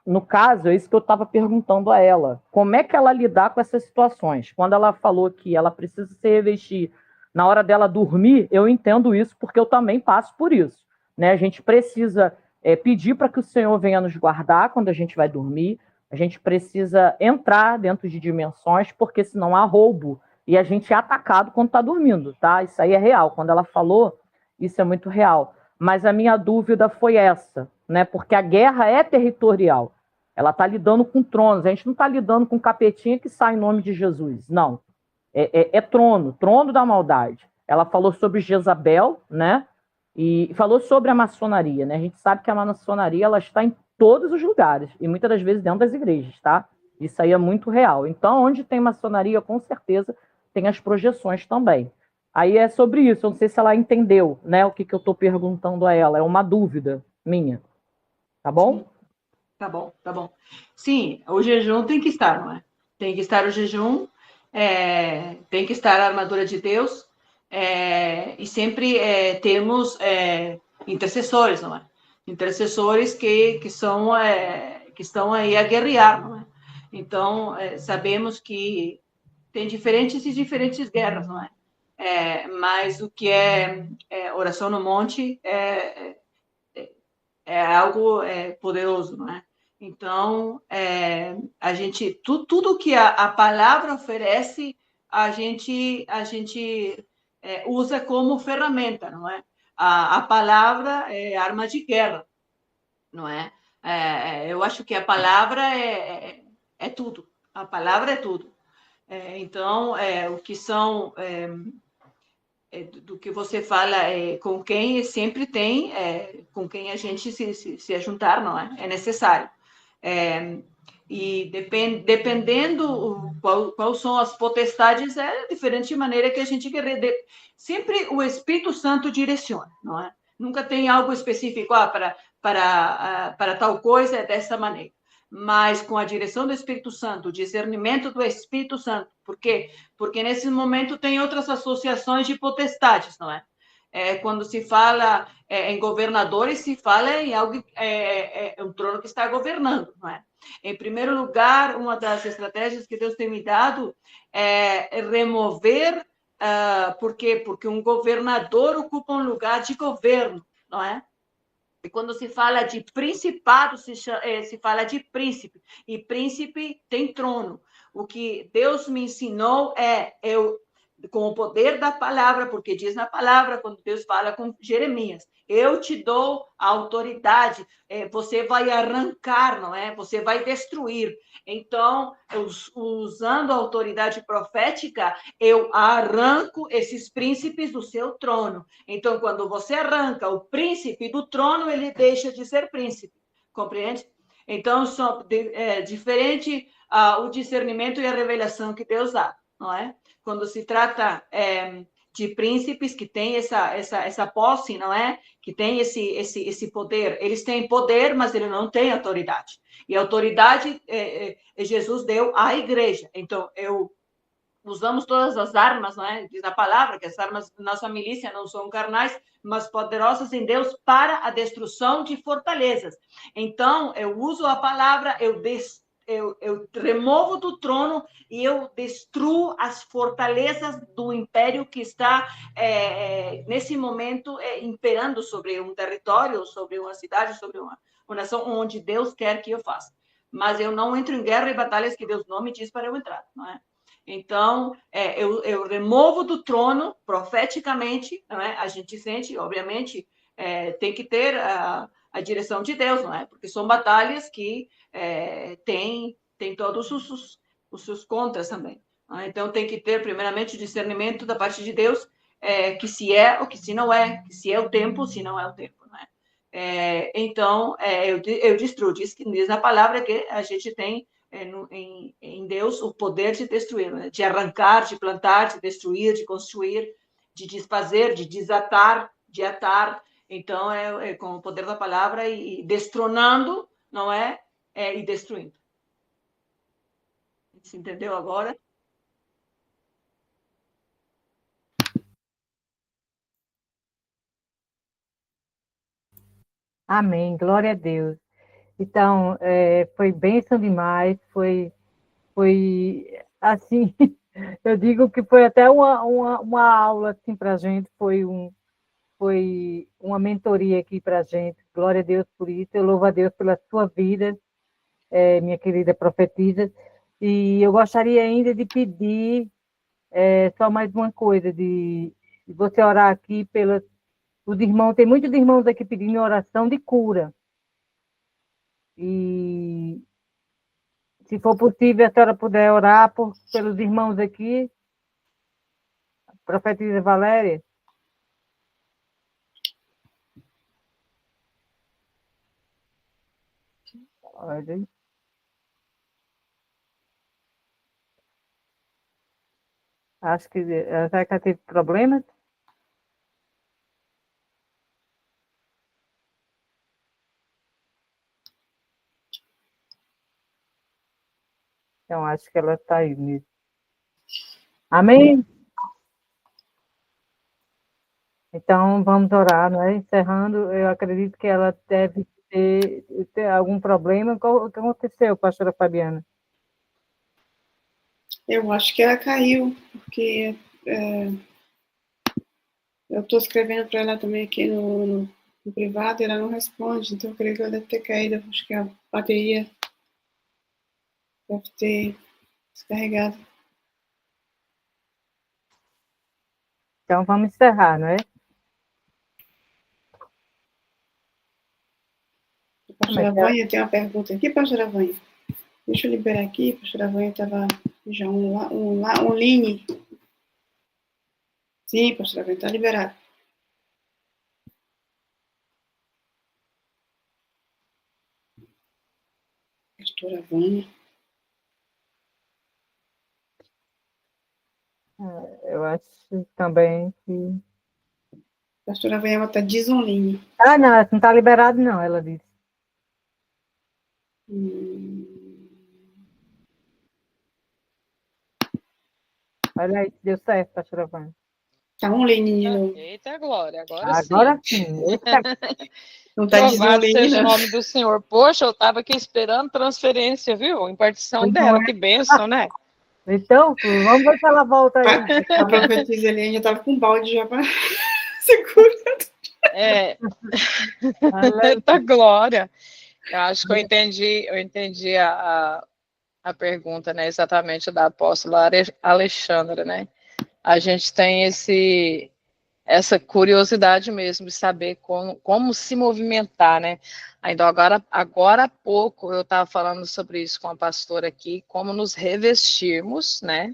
No caso, é isso que eu estava perguntando a ela. Como é que ela lidar com essas situações? Quando ela falou que ela precisa se revestir na hora dela dormir, eu entendo isso, porque eu também passo por isso, né? A gente precisa pedir para que o Senhor venha nos guardar quando a gente vai dormir, a gente precisa entrar dentro de dimensões, porque senão há roubo, e a gente é atacado quando está dormindo, tá? Isso aí é real. Quando ela falou, isso é muito real. Mas a minha dúvida foi essa, né? Porque a guerra é territorial. Ela está lidando com tronos. A gente não está lidando com capetinha que sai em nome de Jesus. Não. É trono da maldade. Ela falou sobre Jezabel, né? E falou sobre a maçonaria, né? A gente sabe que a maçonaria ela está em todos os lugares e muitas das vezes dentro das igrejas, tá? Isso aí é muito real. Então, onde tem maçonaria, com certeza tem as projeções também. Aí é sobre isso. Eu não sei se ela entendeu, né? O que eu estou perguntando a ela. É uma dúvida minha. Tá bom? Tá bom, tá bom. Sim, o jejum tem que estar, não é? Tem que estar o jejum, tem que estar a armadura de Deus, e sempre temos intercessores, não é? Intercessores que estão aí a guerrear, não é? Então, sabemos que tem diferentes guerras, não é? Mas o que é oração no monte é algo poderoso, não é? Então, a gente, tudo que a palavra oferece, a gente usa como ferramenta, não é? A palavra é arma de guerra, não é? Eu acho que a palavra é tudo. A palavra é tudo. Então, o que são do que você fala com quem sempre tem, com quem a gente se juntar, não é? É necessário. E dependendo quais são as potestades, é diferente maneira que a gente quer. Sempre o Espírito Santo direciona, não é? Nunca tem algo específico para tal coisa é dessa maneira. Mas com a direção do Espírito Santo, o discernimento do Espírito Santo. Por quê? Porque nesse momento tem outras associações de potestades, não é? Quando se fala em governadores, se fala em algo, um trono que está governando, não é? Em primeiro lugar, uma das estratégias que Deus tem me dado é remover, por quê? Porque um governador ocupa um lugar de governo, não é? E quando se fala de principado, se fala de príncipe. E príncipe tem trono. O que Deus me ensinou com o poder da palavra, porque diz na palavra, quando Deus fala com Jeremias, eu te dou a autoridade, você vai arrancar, não é? Você vai destruir. Então, usando a autoridade profética, eu arranco esses príncipes do seu trono. Então, quando você arranca o príncipe do trono, ele deixa de ser príncipe. Compreende? Então, diferente o discernimento e a revelação que Deus dá, não é? Quando se trata de príncipes que têm essa posse, não é? Que tem esse poder. Eles têm poder, mas eles não têm autoridade. E a autoridade Jesus deu à igreja. Então, usamos todas as armas, não é? Diz a palavra que as armas da nossa milícia não são carnais, mas poderosas em Deus para a destruição de fortalezas. Então, eu uso a palavra, eu removo do trono e eu destruo as fortalezas do império que está, nesse momento, imperando sobre um território, sobre uma cidade, sobre uma nação, onde Deus quer que eu faça. Mas eu não entro em guerra e batalhas que Deus não me diz para eu entrar, não é? Então, eu removo do trono, profeticamente, não é? A gente sente, obviamente, tem que ter a direção de Deus, não é? Porque são batalhas que tem todos os seus contras também. Não é? Então, tem que ter, primeiramente, o discernimento da parte de Deus, que se é ou que se não é, que se é o tempo ou se não é o tempo. Não é? Então, eu destruo, diz na palavra que a gente tem em Deus o poder de destruir, né? De arrancar, de plantar, de destruir, de construir, de desfazer, de desatar, de atar. Então, com o poder da palavra e destronando, não é? E destruindo. Você entendeu agora? Amém, glória a Deus. Então, foi bênção demais, foi assim, eu digo que foi até uma aula assim, para a gente, foi uma mentoria aqui para a gente. Glória a Deus por isso, eu louvo a Deus pela sua vida, minha querida profetisa. E eu gostaria ainda de pedir só mais uma coisa, de você orar aqui pelos irmãos, tem muitos irmãos aqui pedindo oração de cura. E se for possível, a senhora puder orar pelos irmãos aqui, profetisa Valéria. Olha. Acho que será que ela teve problemas? Então, acho que ela está aí mesmo. Amém? Então, vamos orar, não é? Encerrando, eu acredito que ela deve ter algum problema. O que aconteceu, pastora Fabiana? Eu acho que ela caiu, porque eu estou escrevendo para ela também aqui no privado e ela não responde, então eu creio que ela deve ter caído. Acho que a bateria deve ter descarregado. Então, vamos encerrar, não é? Pastora Vânia, tem uma pergunta aqui, pastora Vânia. Deixa eu liberar aqui, pastora Vânia estava já um line. Sim, pastora Vânia, está liberado. Pastora Vânia. Eu acho também que... Pastora Vânia está desonline. Ah, não, não está liberado não, ela disse. Olha aí, deu certo, pastora Vânia. Está online de novo. Eita, glória, Agora sim. Não está Louvado desonline, seja o não. nome do Senhor. Poxa, eu estava aqui esperando transferência, viu? Impartição dela, que bênção, né? Então, vamos ver se ela volta aí. A profetisa ali ainda estava com um balde já para segurando. Eita, glória. Eu acho que eu entendi a pergunta, né? Exatamente da apóstola Alexandra, né? A gente tem essa curiosidade mesmo de saber como se movimentar, né? Ainda agora há pouco eu estava falando sobre isso com a pastora aqui, como nos revestirmos, né?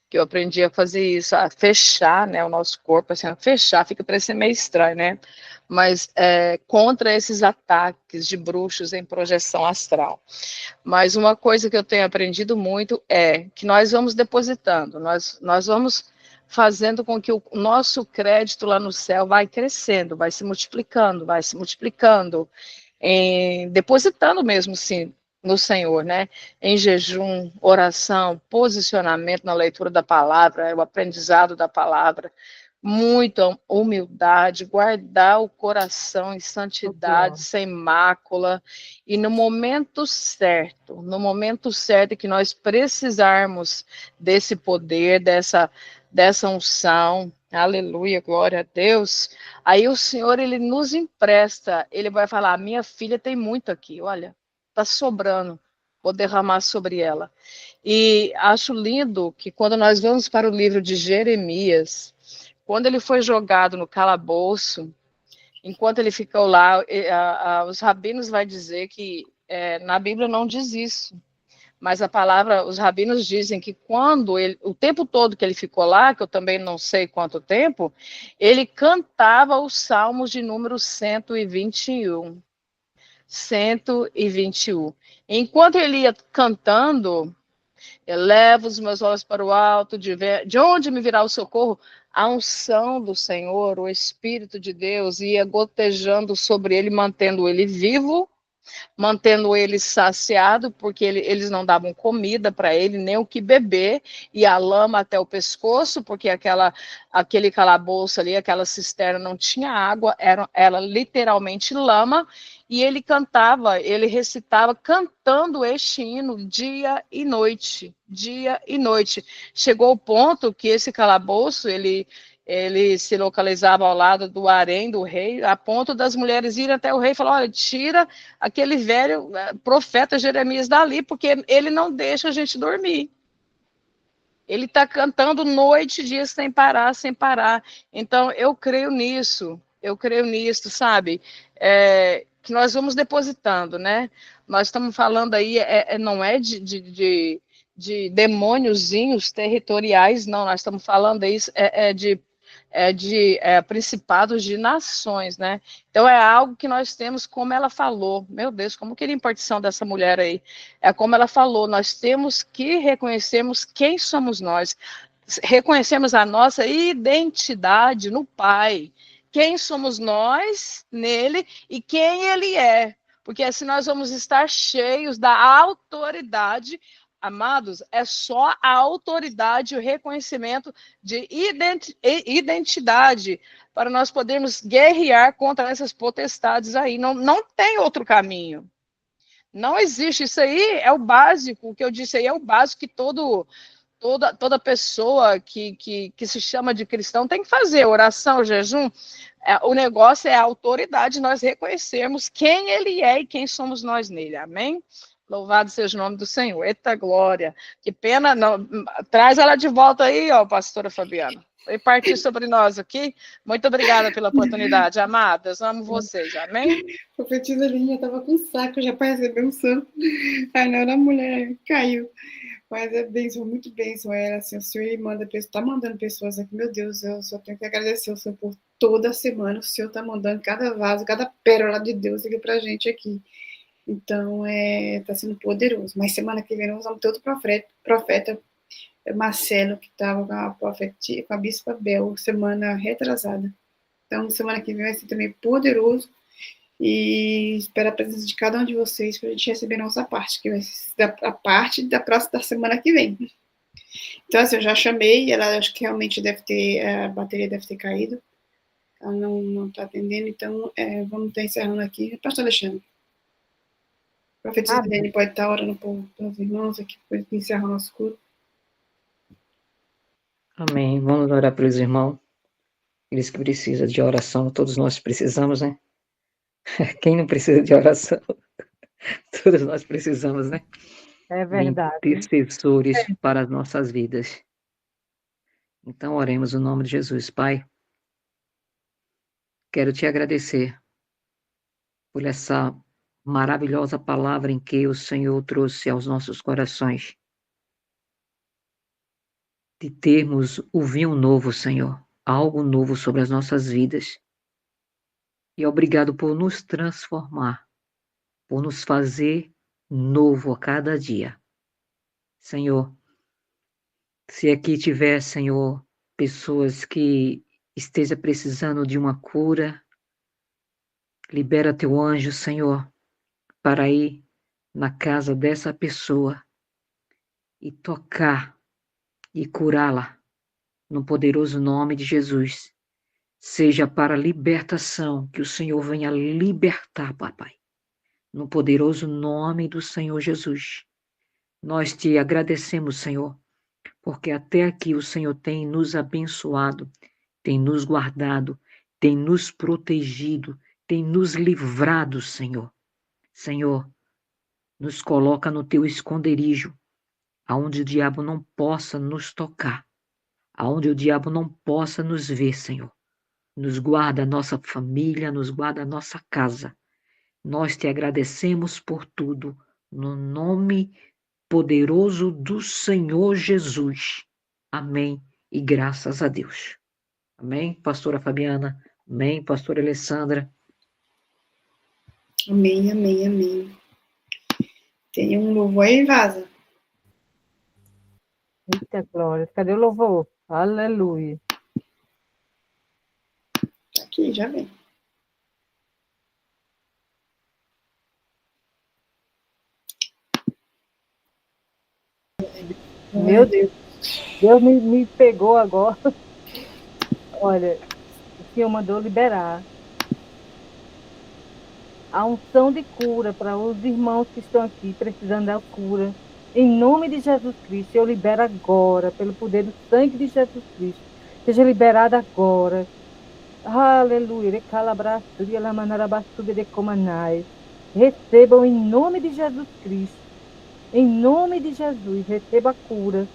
Que eu aprendi a fazer isso, a fechar, né, o nosso corpo, assim, a fechar, fica parecendo meio estranho, né? Mas contra esses ataques de bruxos em projeção astral. Mas uma coisa que eu tenho aprendido muito é que nós vamos depositando, nós vamos fazendo com que o nosso crédito lá no céu vai crescendo, vai se multiplicando, depositando mesmo, sim, no Senhor, né? Em jejum, oração, posicionamento na leitura da palavra, o aprendizado da palavra, muita humildade, guardar o coração em santidade, sem mácula, e no momento certo que nós precisarmos desse poder, dessa unção, aleluia, glória a Deus, aí o Senhor, ele nos empresta, ele vai falar, minha filha tem muito aqui, olha, está sobrando, vou derramar sobre ela. E acho lindo que quando nós vamos para o livro de Jeremias, quando ele foi jogado no calabouço, enquanto ele ficou lá, os rabinos vai dizer que na Bíblia não diz isso, mas a palavra, os rabinos dizem que quando ele, o tempo todo que ele ficou lá, que eu também não sei quanto tempo, ele cantava os salmos de número 121. 121. Enquanto ele ia cantando, eleva os meus olhos para o alto, de onde me virá o socorro? A unção do Senhor, o Espírito de Deus, ia gotejando sobre ele, mantendo ele vivo, mantendo ele saciado, porque eles não davam comida para ele, nem o que beber, e a lama até o pescoço, porque aquele calabouço ali, aquela cisterna não tinha água, era literalmente lama, e ele cantava, ele recitava, cantando este hino dia e noite, dia e noite. Chegou o ponto que esse calabouço, ele se localizava ao lado do harém do rei, a ponto das mulheres irem até o rei e falar, olha, tira aquele velho profeta Jeremias dali, porque ele não deixa a gente dormir. Ele está cantando noite e dia sem parar, sem parar. Então, eu creio nisso, sabe? Que nós vamos depositando, né? Nós estamos falando aí, não é de demôniozinhos territoriais, não, nós estamos falando aí de principados de nações, né? Então é algo que nós temos, como ela falou, meu Deus, como que é a impartição dessa mulher aí? É como ela falou, nós temos que reconhecermos quem somos nós, reconhecemos a nossa identidade no Pai, quem somos nós nele e quem ele é, porque assim nós vamos estar cheios da autoridade. Amados, é só a autoridade e o reconhecimento de identidade para nós podermos guerrear contra essas potestades aí. Não tem outro caminho. Não existe. Isso aí é o básico. O que eu disse aí é o básico que toda pessoa que se chama de cristão tem que fazer. Oração, jejum. O negócio é a autoridade, nós reconhecermos quem ele é e quem somos nós nele. Amém? Louvado seja o nome do Senhor. Eita glória. Que pena. Não, traz ela de volta aí, ó, pastora Fabiana. E partir sobre nós aqui. Muito obrigada pela oportunidade, amadas. Amo vocês. Amém? Profetisa Linha estava com saco já para receber um santo. Aí na hora a mulher caiu. Mas é bênção, muito bênção. Era assim, o Senhor manda pessoas, está mandando pessoas aqui. Meu Deus, eu só tenho que agradecer o Senhor por toda semana. O Senhor está mandando cada vaso, cada pérola de Deus aqui para a gente aqui. Então, está sendo poderoso. Mas semana que vem nós vamos ter outro profeta Marcelo, que estava com a Bispa Bel, semana retrasada. Então, semana que vem vai ser também poderoso. E espero a presença de cada um de vocês para a gente receber a nossa parte, que vai ser a parte da próxima semana que vem. Então, assim, eu já chamei, ela acho que realmente a bateria deve ter caído. Ela não está atendendo, então vamos estar encerrando aqui. Pastor Alexandre. Profetisa Dani pode estar orando pelos irmãos aqui, depois de encerrar o nosso culto. Amém. Vamos orar pelos irmãos. Eles que precisam de oração, todos nós precisamos, né? Quem não precisa de oração? Todos nós precisamos, né? É verdade. De intercessores para as nossas vidas. Então, oremos no nome de Jesus. Pai, quero te agradecer por essa maravilhosa palavra em que o Senhor trouxe aos nossos corações. De termos o vinho novo, Senhor, algo novo sobre as nossas vidas. E obrigado por nos transformar, por nos fazer novo a cada dia. Senhor, se aqui tiver, Senhor, pessoas que estejam precisando de uma cura, libera teu anjo, Senhor, para ir na casa dessa pessoa e tocar e curá-la no poderoso nome de Jesus. Seja para libertação, que o Senhor venha libertar, papai, no poderoso nome do Senhor Jesus. Nós te agradecemos, Senhor, porque até aqui o Senhor tem nos abençoado, tem nos guardado, tem nos protegido, tem nos livrado, Senhor. Senhor, nos coloca no teu esconderijo, aonde o diabo não possa nos tocar, aonde o diabo não possa nos ver, Senhor. nos guarda a nossa família, nos guarda a nossa casa. Nós te agradecemos por tudo, no nome poderoso do Senhor Jesus. Amém. E graças a Deus. Amém, pastora Fabiana. Amém, pastora Alessandra. Amém, amém, amém. Tem um louvor aí, Vaza? Eita, glória. Cadê o louvor? Aleluia. Tá aqui, já vem. Meu Deus. Deus me pegou agora. Olha, o Senhor mandou liberar a unção de cura para os irmãos que estão aqui precisando da cura. Em nome de Jesus Cristo, eu libero agora, pelo poder do sangue de Jesus Cristo. Seja liberado agora. Aleluia. Recebam em nome de Jesus Cristo. Em nome de Jesus, receba a cura.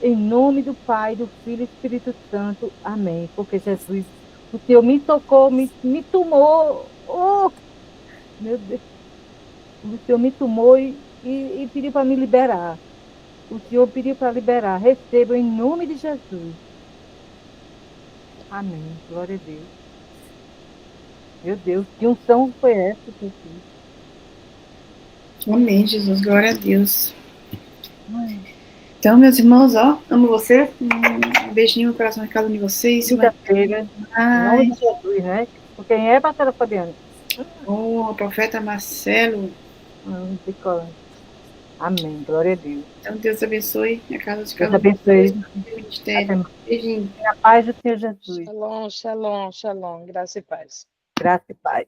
Em nome do Pai, do Filho e do Espírito Santo. Amém. Porque Jesus, o Senhor me tocou, me tomou. Oh, meu Deus. O Senhor me tomou e pediu para me liberar. O Senhor pediu para liberar. Receba em nome de Jesus. Amém. Glória a Deus. Meu Deus, que unção foi essa, Jesus? Amém, Jesus. Glória a Deus. Então, meus irmãos, ó, amo você. Um beijinho no coração de cada um de vocês. Quinta-feira, em nome de Jesus, né? Porque quem é, pastora Fabiana? O profeta Marcelo. Amém, glória a Deus. Então, Deus abençoe a casa de Deus cada um de vocês. abençoe. Beijinho. A paz do Senhor Jesus. Shalom, shalom, shalom. Graça e paz. Graça e paz.